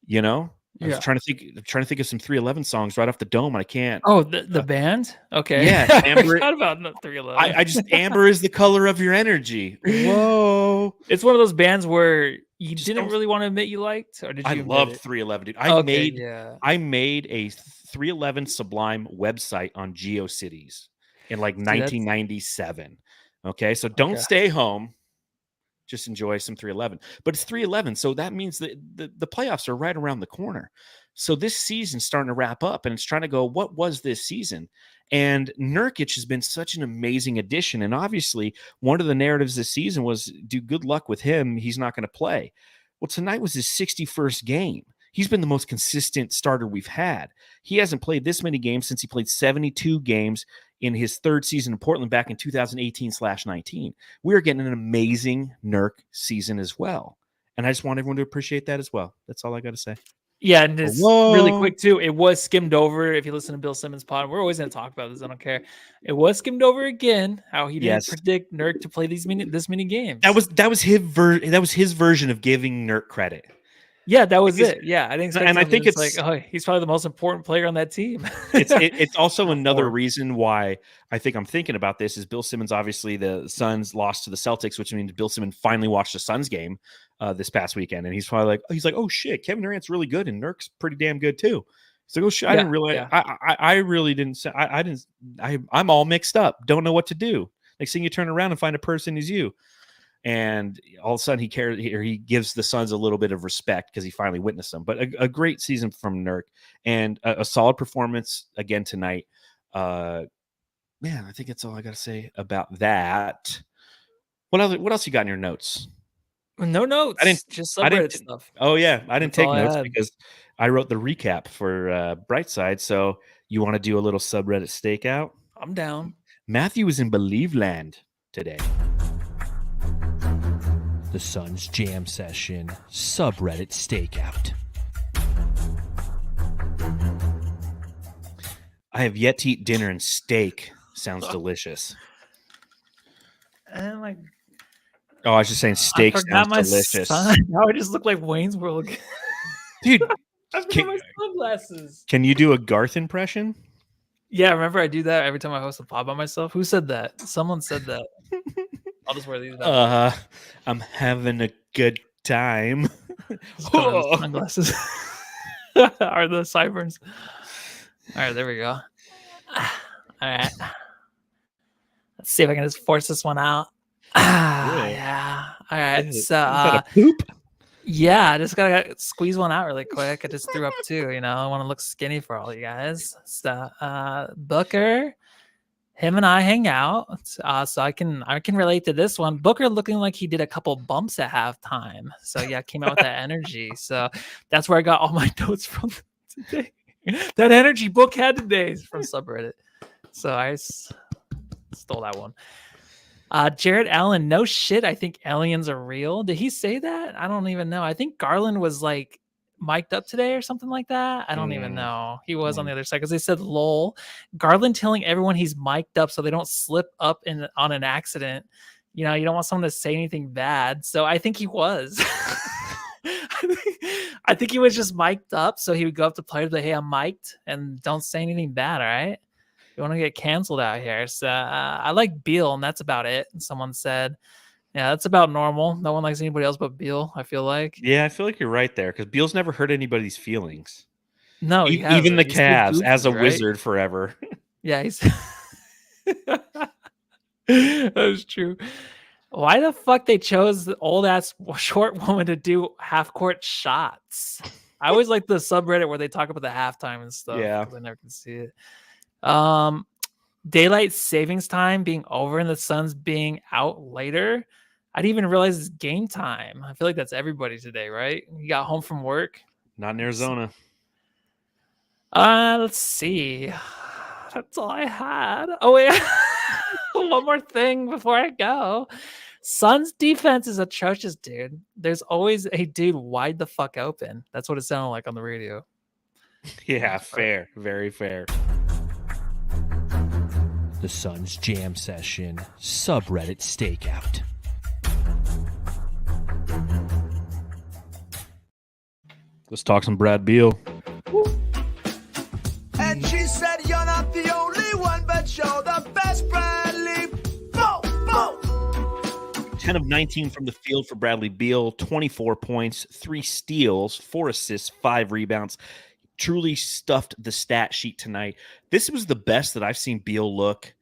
I was trying to think of some 311 songs right off the dome, and I can't. Oh, the band? Okay. Yeah, Amber. I forgot about 311. I just Amber is the color of your energy. Whoa! It's one of those bands where you didn't really want to admit you liked, or did you? I love 311, dude. I made a 311 Sublime website on GeoCities in like 1997. Okay, so don't stay home. Just enjoy some 311. But it's 311, so that means that the playoffs are right around the corner. So this season's starting to wrap up, and it's trying to go, what was this season? And Nurkic has been such an amazing addition. And obviously, one of the narratives this season was, good luck with him. He's not going to play. Well, tonight was his 61st game. He's been the most consistent starter we've had. He hasn't played this many games since he played 72 games in his third season in Portland back in 2018/19. We're getting an amazing Nurk season as well. And I just want everyone to appreciate that as well. That's all I got to say. Yeah, and it's really quick too. It was skimmed over. If you listen to Bill Simmons' pod, we're always going to talk about this. I don't care. It was skimmed over again. How he didn't predict Nurk to play this many games. That was his version of giving Nurk credit. Yeah, that was it. Yeah, I think, and I think it's like, he's probably the most important player on that team. it's also another reason why I think I'm thinking about this is Bill Simmons. Obviously, the Suns lost to the Celtics, which means Bill Simmons finally watched a Suns game this past weekend, and he's probably like, oh shit, Kevin Durant's really good, and Nurk's pretty damn good too. So oh shit, I didn't realize. Yeah. I really didn't say. I'm all mixed up. Don't know what to do. Next thing you turn around and find a person is you. And all of a sudden he gives the Suns a little bit of respect because he finally witnessed them. But a great season from Nurk and a solid performance again tonight. Man, I think that's all I got to say about that. What else you got in your notes? No notes. Just subreddit stuff. Oh yeah, I didn't take notes because I wrote the recap for Brightside. So you want to do a little subreddit stakeout? I'm down. Matthew was in Believe Land today. The Suns Jam Session subreddit stakeout. I have yet to eat dinner, and steak sounds delicious. And I was just saying steak sounds delicious. Now I just look like Wayne's World. Dude, I've got my sunglasses. Can you do a Garth impression? Yeah, remember I do that every time I host a pod by myself. Who said that? Someone said that. I'll just wear these. I'm having a good time. Sunglasses are the sideburns. All right, there we go. All right, let's see if I can just force this one out. Yeah. All right. Is that a poop? Yeah, I just gotta squeeze one out really quick. I just threw up too. I want to look skinny for all you guys. So, Booker. Him and I hang out, so I can relate to this one. Booker looking like he did a couple bumps at halftime. So yeah, came out with that energy. So that's where I got all my notes from today. That energy Book had today is from subreddit. So I stole that one. Jared Allen, no shit. I think aliens are real. Did he say that? I don't even know. I think Garland was like mic'd up today or something like that. I don't even know. He was on the other side because they said lol. Garland telling everyone he's mic'd up so they don't slip up on an accident. You don't want someone to say anything bad. So I think he was. I think he was just mic'd up so he would go up to players like, hey, I'm mic'd and don't say anything bad, all right? You want to get canceled out here. So I like Beal, and that's about it. And someone said, yeah, that's about normal. No one likes anybody else but Beal, I feel like. Yeah, I feel like you're right there because Beal's never hurt anybody's feelings. No, he hasn't. Even the He's too Cavs goofy, as a right? wizard forever. Yeah, he's that's true. Why the fuck they chose the old ass short woman to do half court shots? I always like the subreddit where they talk about the halftime and stuff. Yeah. I never can see it. Daylight savings time being over and the sun's being out later. I didn't even realize it's game time. I feel like that's everybody today, right? You got home from work. Not in Arizona. Let's see. That's all I had. Oh wait, one more thing before I go. Suns defense is atrocious, dude. There's always a dude wide the fuck open. That's what it sounded like on the radio. Yeah, fair. Very fair. The Suns Jam Session subreddit stakeout. Let's talk some Brad Beal. And she said, you're not the only one, but you're the best, Bradley. Bo, bo. 10 of 19 from the field for Bradley Beal, 24 points, 3 steals, 4 assists, 5 rebounds. Truly stuffed the stat sheet tonight. This was the best that I've seen Beal look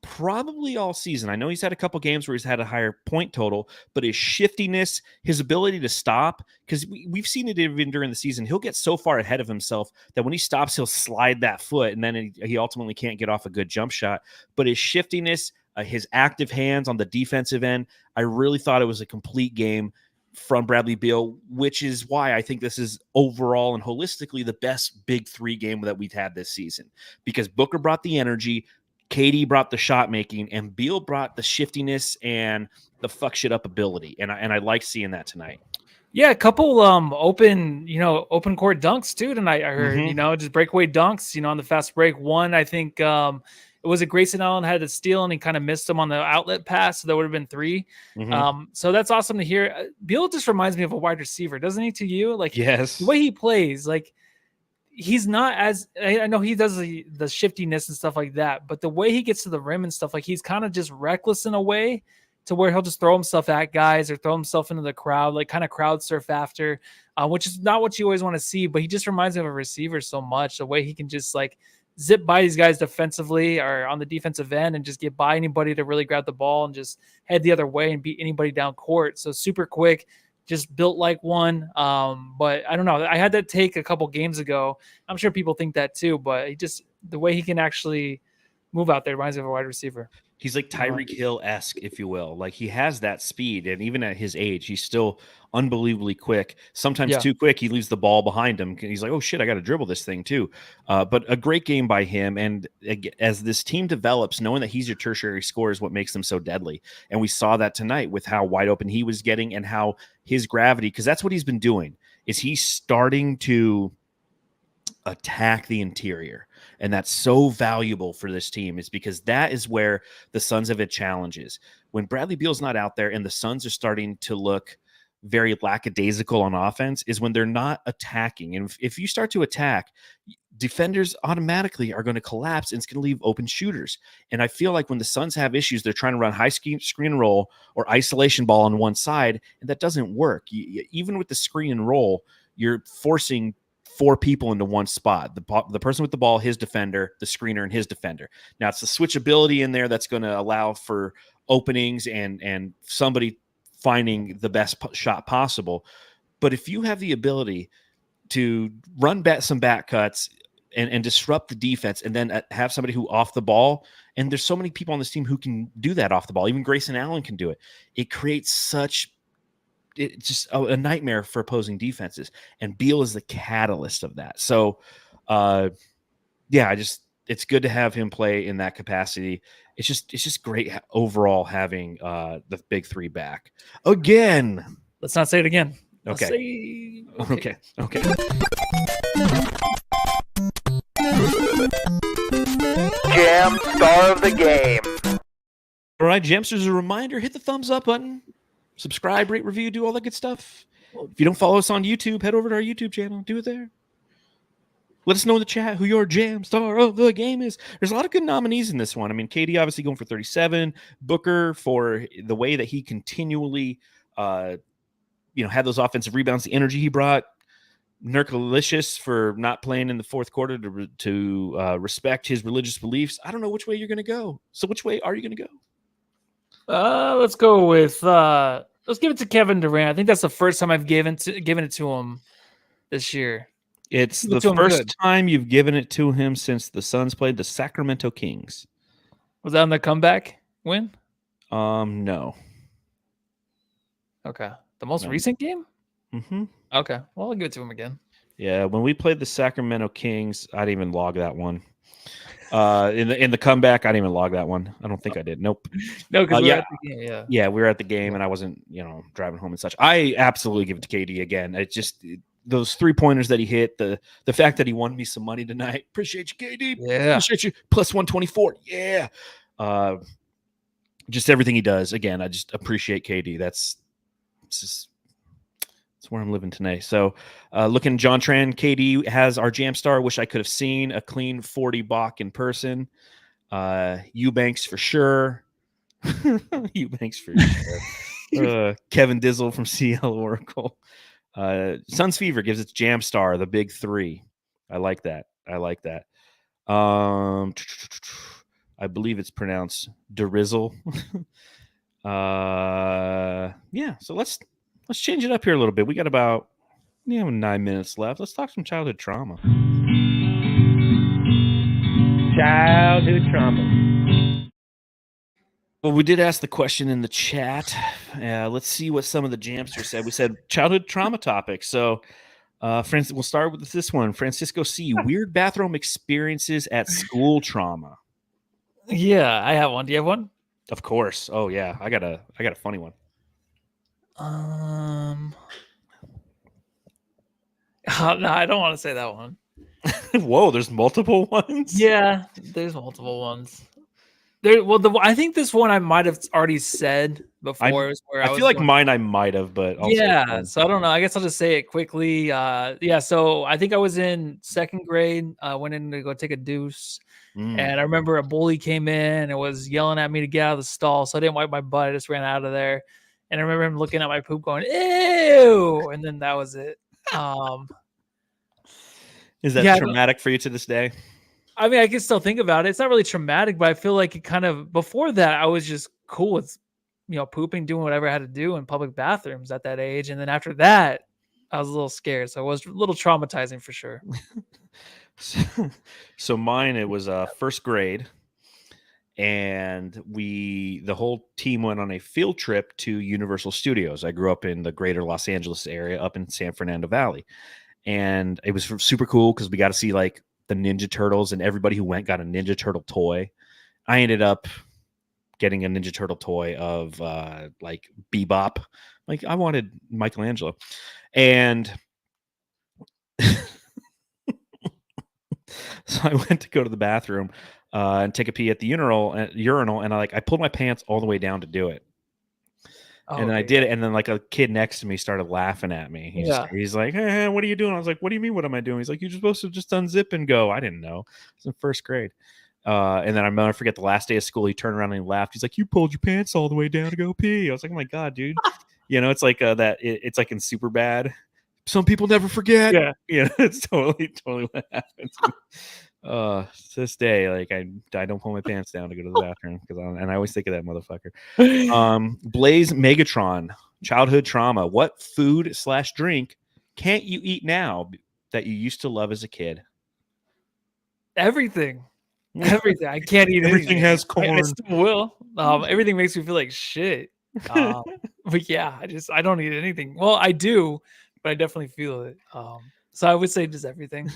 probably all season. I know he's had a couple games where he's had a higher point total, but his shiftiness, his ability to stop, because we've seen it even during the season, he'll get so far ahead of himself that when he stops, he'll slide that foot, and then he ultimately can't get off a good jump shot. But his shiftiness, his active hands on the defensive end, I really thought it was a complete game from Bradley Beal, which is why I think this is overall and holistically the best big 3 game that we've had this season, because Booker brought the energy, KD brought the shot making, and Beal brought the shiftiness and the fuck shit up ability. And I like seeing that tonight. Yeah, a couple open court dunks too tonight. I heard, just breakaway dunks, on the fast break. One, I think it was a Grayson Allen had a steal and he kind of missed him on the outlet pass, so that would have been 3. So that's awesome to hear. Beal just reminds me of a wide receiver, doesn't he? To you, like, yes, the way he plays, like, he's not as, I know he does the shiftiness and stuff like that, but the way he gets to the rim and stuff, like, he's kind of just reckless in a way to where he'll just throw himself at guys or throw himself into the crowd, like kind of crowd surf after, which is not what you always want to see, but he just reminds me of a receiver so much, the way he can just like zip by these guys defensively or on the defensive end and just get by anybody to really grab the ball and just head the other way and beat anybody down court. So super quick, just built like one. But I don't know. I had that take a couple games ago. I'm sure people think that too, but the way he can actually move out there reminds me of a wide receiver. He's like Tyreek Hill-esque, if you will. Like, he has that speed, and even at his age, he's still unbelievably quick. Sometimes too quick, he leaves the ball behind him. He's like, oh, shit, I got to dribble this thing too. But a great game by him, and as this team develops, knowing that he's your tertiary scorer is what makes them so deadly. And we saw that tonight with how wide open he was getting and how his gravity, because that's what he's been doing, is he's starting to attack the interior. And that's so valuable for this team, is because that is where the Suns have had challenges. When Bradley Beal's not out there and the Suns are starting to look very lackadaisical on offense, is when they're not attacking. And if you start to attack, defenders automatically are going to collapse and it's going to leave open shooters. And I feel like when the Suns have issues, they're trying to run high screen roll or isolation ball on one side, and that doesn't work. Even with the screen and roll, you're forcing 4 people into one spot, the person with the ball, his defender, the screener, and his defender. Now it's the switchability in there that's going to allow for openings and somebody finding the best shot possible. But if you have the ability to run some back cuts and disrupt the defense, and then have somebody who off the ball, and there's so many people on this team who can do that off the ball. Even Grayson Allen can do it. It creates it's just a nightmare for opposing defenses, and Beal is the catalyst of that. So, it's good to have him play in that capacity. it's just great overall having the big three back again. Let's not say it again. Okay. Okay. Jam star of the game. All right, Jamsters, a reminder, hit the thumbs up button, subscribe, rate, review, do all that good stuff. If you don't follow us on YouTube, head over to our YouTube channel. Do it there. Let us know in the chat who your jam star of the game is. There's a lot of good nominees in this one. I mean, KD obviously going for 37. Booker for the way that he continually, had those offensive rebounds, the energy he brought. Nurkalicious for not playing in the fourth quarter to respect his religious beliefs. I don't know which way you're going to go. So which way are you going to go? Let's go with let's give it to Kevin Durant. I think that's the first time I've given it to him this year. It's the first time you've given it to him since the Suns played the Sacramento Kings. Was that on the comeback win? No. Okay. The most recent game? Mm-hmm. Okay. Well, I'll give it to him again. Yeah, when we played the Sacramento Kings, I didn't even log that one. In the comeback, I didn't even log that one. I don't think I did. Nope. No, because we were at the game. Yeah, we were at the game, and I wasn't, driving home and such. I absolutely give it to KD again. It just those 3-pointers that he hit, the fact that he won me some money tonight. Appreciate you, KD. Yeah. Appreciate you. Plus 124. Yeah. Just everything he does. Again, I just appreciate KD. That's where I'm living today. So looking John Tran, KD has our jam star. Wish I could have seen a clean 40 Bach in person. Eubanks for sure. Eubanks for sure. Kevin Dizzle from CL Oracle. Suns Fever gives its jam star, the big three. I like that. I believe it's pronounced Derizzle. Yeah, so let's change it up here a little bit. We got about 9 minutes left. Let's talk some childhood trauma. Childhood trauma. Well, we did ask the question in the chat. Let's see what some of the Jamsters said. We said childhood trauma topics. So, we'll start with this one. Francisco C. Weird bathroom experiences at school trauma. Yeah, I have one. Do you have one? Of course. Oh yeah, I got a funny one. No, I don't want to say that one. Whoa, there's multiple ones? Yeah, there's multiple ones. I think this one I might have already said before. I feel like mine I might have, but also yeah. So I don't know. I guess I'll just say it quickly. So I think I was in second grade. I went in to go take a deuce. And I remember a bully came in and was yelling at me to get out of the stall. So I didn't wipe my butt. I just ran out of there. And I remember him looking at my poop going, ew. And then that was it. Is that traumatic for you to this day? I mean, I can still think about it. It's not really traumatic, but I feel like it kind of, before that, I was just cool with, pooping, doing whatever I had to do in public bathrooms at that age. And then after that, I was a little scared. So it was a little traumatizing for sure. So mine, it was first grade, and the whole team went on a field trip to Universal Studios. I grew up in the greater Los Angeles area, up in San Fernando Valley, and it was super cool because we got to see like the Ninja Turtles, and everybody who went got a Ninja Turtle toy. I ended up getting a Ninja Turtle toy of like Bebop. Like I wanted Michelangelo, and so I went to go to the bathroom and take a pee at the urinal, and I pulled my pants all the way down to do it. And I did it, and then like a kid next to me started laughing at me. He's like, hey, what are you doing? I was like, what do you mean, what am I doing? He's like, you're supposed to just unzip and go. I didn't know. I was in first grade. And then I'll never forget the last day of school, he turned around and he laughed. He's like, you pulled your pants all the way down to go pee. I was like, oh my God, dude. It's like it's like in Superbad. Some people never forget. Yeah, it's totally what happens. To this day, like I don't pull my pants down to go to the bathroom and I always think of that motherfucker. Blaze Megatron, childhood trauma. What food/drink can't you eat now that you used to love as a kid? Everything. I can't eat everything. Has corn. I still will. Everything makes me feel like shit. But yeah, I don't eat anything. Well, I do, but I definitely feel it. So I would say just everything.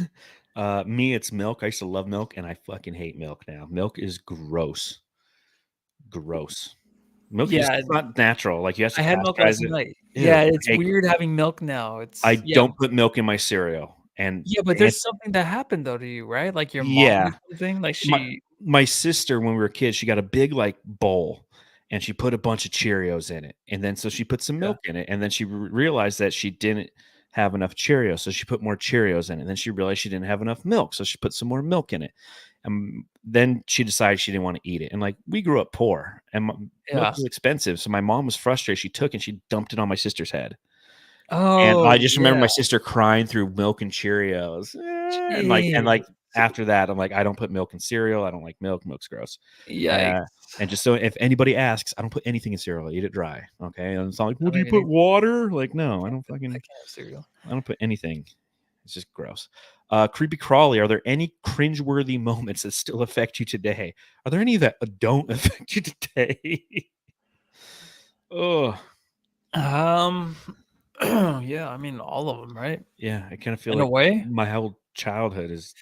Me, it's milk. I used to love milk, and I fucking hate milk now. Milk is gross. gross. Milk is Yeah, not natural. Like, you have to I had milk pasteurize last it. night. Ew, Yeah, it's I weird having milk now. It's I don't put milk in my cereal, and Yeah, but there's something that happened though to you, right? Like your mom yeah. or something? Like My she my sister, when we were kids, she got a big, like, bowl, and she put a bunch of Cheerios in it, and then so she put some Yeah. milk in it, and then she realized that she didn't have enough Cheerios, so she put more Cheerios in it, and then she realized she didn't have enough milk, so she put some more milk in it, and then she decided she didn't wanna eat it, and, like, we grew up poor, and milk Yeah. was expensive, so my mom was frustrated, she took and she dumped it on my sister's head. And Oh, I just remember yeah. my sister crying through milk and Cheerios, and Jeez. after that, I'm like, "I don't put milk in cereal, I don't like milk, milk's gross." Yikes. And just so if anybody asks, I don't put anything in cereal, I eat it dry, okay? And it's not like, "Well, I do you don't put even water?" Like, no, I don't I fucking can't have cereal. I don't put anything. It's just gross. Creepy Crawly, are there any cringeworthy moments that still affect you today? Are there any that don't affect you today? Oh, Yeah, I mean, all of them, right? yeah, I kinda feel In a like way. my whole childhood is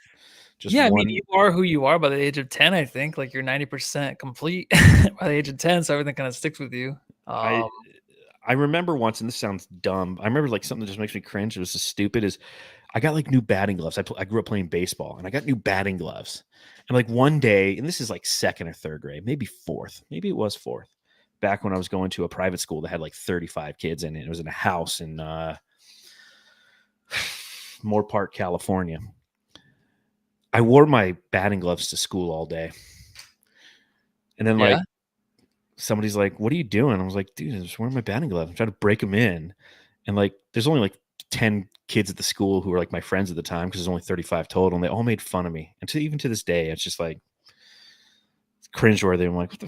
just Yeah, I mean, one. you are who you are by the age of 10, I think. Like you're 90% complete by the age of 10, so everything kind of sticks with you. I I remember once, and this sounds dumb. I remember like something that just makes me cringe. It was just stupid. Is I got like new batting gloves. I grew up playing baseball, and I got new batting gloves. And like one day, and this is like second or third grade, maybe fourth, maybe it was fourth. Back when I was going to a private school that had like 35 kids in it. It was in a house in Moore Park, California. I wore my batting gloves to school all day, and then like Yeah. somebody's like, "What are you doing?" I was like, "Dude, I'm just wearing my batting gloves. I'm trying to break them in." And like, there's only like 10 kids at the school who were like my friends at the time because there's only 35 total, and they all made fun of me. And even to this day, it's just like it's cringeworthy. I'm like, what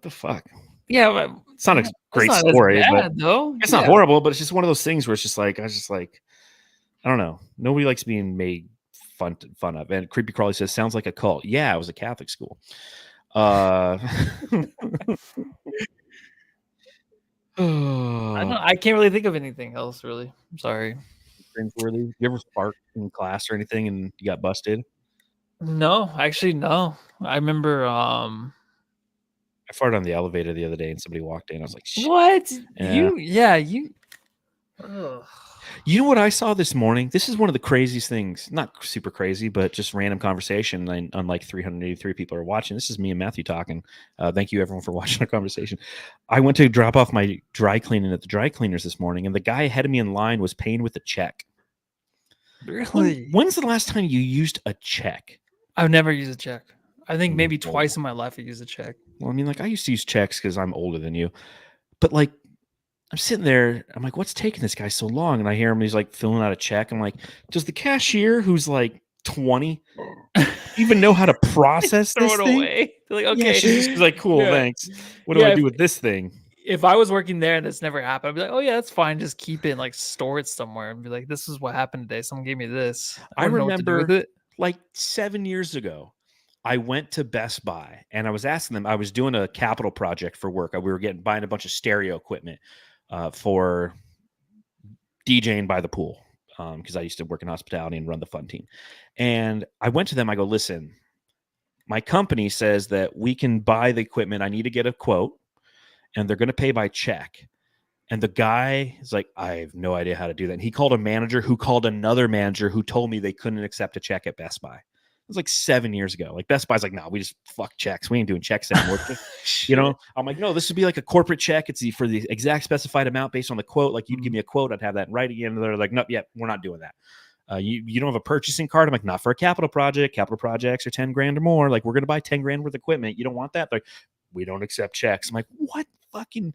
the fuck? Yeah, but It's not a it's great not as story, but bad though. it's not Yeah. horrible. But it's just one of those things where it's just like I don't know. Nobody likes being made fun of. And Creepy Crawly says, "Sounds like a cult." Yeah, it was a Catholic school. I I can't really think of anything else really. I'm sorry. Cringeworthy. You ever fart in class or anything and you got busted? No, actually no. I remember I farted on the elevator the other day and somebody walked in. I was like, "Shit." what? Yeah. You Ugh. You know what I saw this morning? This is one of the craziest things. Not super crazy, but just random conversation. And unlike 383 people are watching, this is me and Matthew talking. Thank you, everyone, for watching our conversation. I went to drop off my dry cleaning at the dry cleaners this morning, and the guy ahead of me in line was paying with a check. Really? When's the last time you used a check? I've never used a check. I think maybe twice in my life I used a check. Well, I mean, like I used to use checks because I'm older than you, but like I'm sitting there, I'm like, what's taking this guy so long? And I hear him, he's like filling out a check. I'm like, does the cashier who's like 20 even know how to process Throw this it thing? away. They're like, Yeah, okay. she's like, cool, Yeah. thanks. What do Yeah, I do with this thing? If I was working there and this never happened, I'd be like, oh yeah, that's fine. Just keep it and like store it somewhere and be like, this is what happened today. Someone gave me this. I wouldn't know what to do remember with it. like 7 years ago, I went to Best Buy and I was asking them, I was doing a capital project for work. We were buying a bunch of stereo equipment for DJing by the pool because I used to work in hospitality and run the fun team. And I went to them. I go, listen, my company says that we can buy the equipment. I need to get a quote, and they're going to pay by check. And the guy is like, I have no idea how to do that. And he called a manager who called another manager who told me they couldn't accept a check at Best Buy. It was like 7 years ago. Like Best Buy's like, no, we just fuck checks. We ain't doing checks anymore. You know, I'm like, no, this would be like a corporate check. It's for the exact specified amount based on the quote. Like you'd give me a quote, I'd have that in writing. And they're like, nope, yeah, we're not doing that. You don't have a purchasing card. I'm like, not for a capital project. Capital projects are 10 grand or more. Like we're going to buy 10 grand worth of equipment. You don't want that? They're like, we don't accept checks. I'm like, what fucking,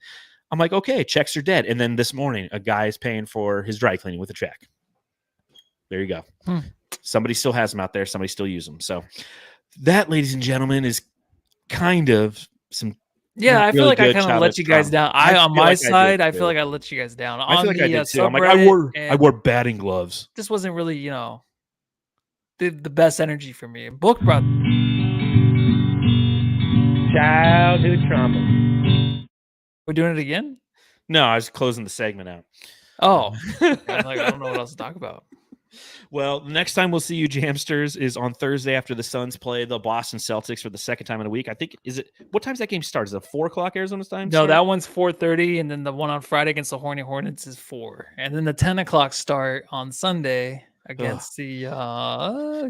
I'm like, okay, checks are dead. And then this morning, a guy is paying for his dry cleaning with a check. There you go. Somebody still has them out there. Somebody still use them. So that, ladies and gentlemen, is kind of some. Yeah, I feel really like I good kind of let you guys trauma. down. On feel my like I did side, I too. feel like I let you guys down. I feel like I did too. I'm like, subreddit, I wore batting gloves. This wasn't really, the best energy for me. Book brought Childhood trauma. We're doing it again? No, I was closing the segment out. Oh. I'm like, I don't know what else to talk about. Well, the next time we'll see you, Jamsters, is on Thursday after the Suns play the Boston Celtics for the second time in a week. I think what time's that game start? Is it 4 o'clock Arizona time? No, that one's 4:30, and then the one on Friday against the Horny Hornets is 4, and then the 10 o'clock start on Sunday against the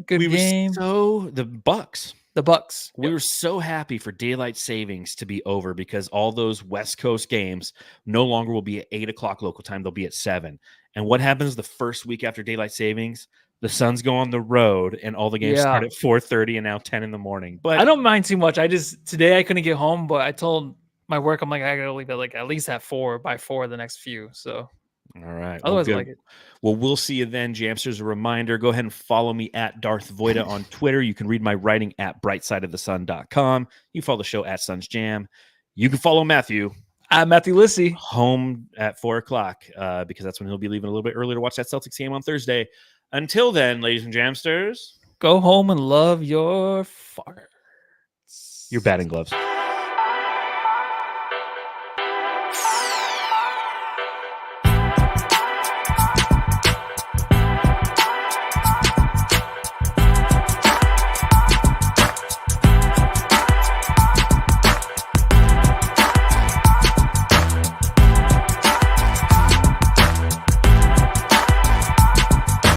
game. The Bucks. The Bucks. We were so happy for daylight savings to be over because all those West Coast games no longer will be at 8 o'clock local time. They'll be at 7. And what happens the first week after daylight savings? The Suns go on the road and all the games start at 4:30 and now 10 in the morning. But I don't mind too much. Today I couldn't get home, but I told my work, I'm like, I gotta leave at least at 4 by 4 the next few. So all right. Otherwise, I like it. Well, we'll see you then, Jamsters. A reminder, go ahead and follow me at Darth Voida on Twitter. You can read my writing at brightsideofthesun.com. You can follow the show at Suns Jam. You can follow Matthew at Matthew Lissy home at 4 o'clock because that's when he'll be leaving a little bit earlier to watch that Celtics game on Thursday. Until then, ladies and Jamsters, go home and love your farts. Your batting gloves.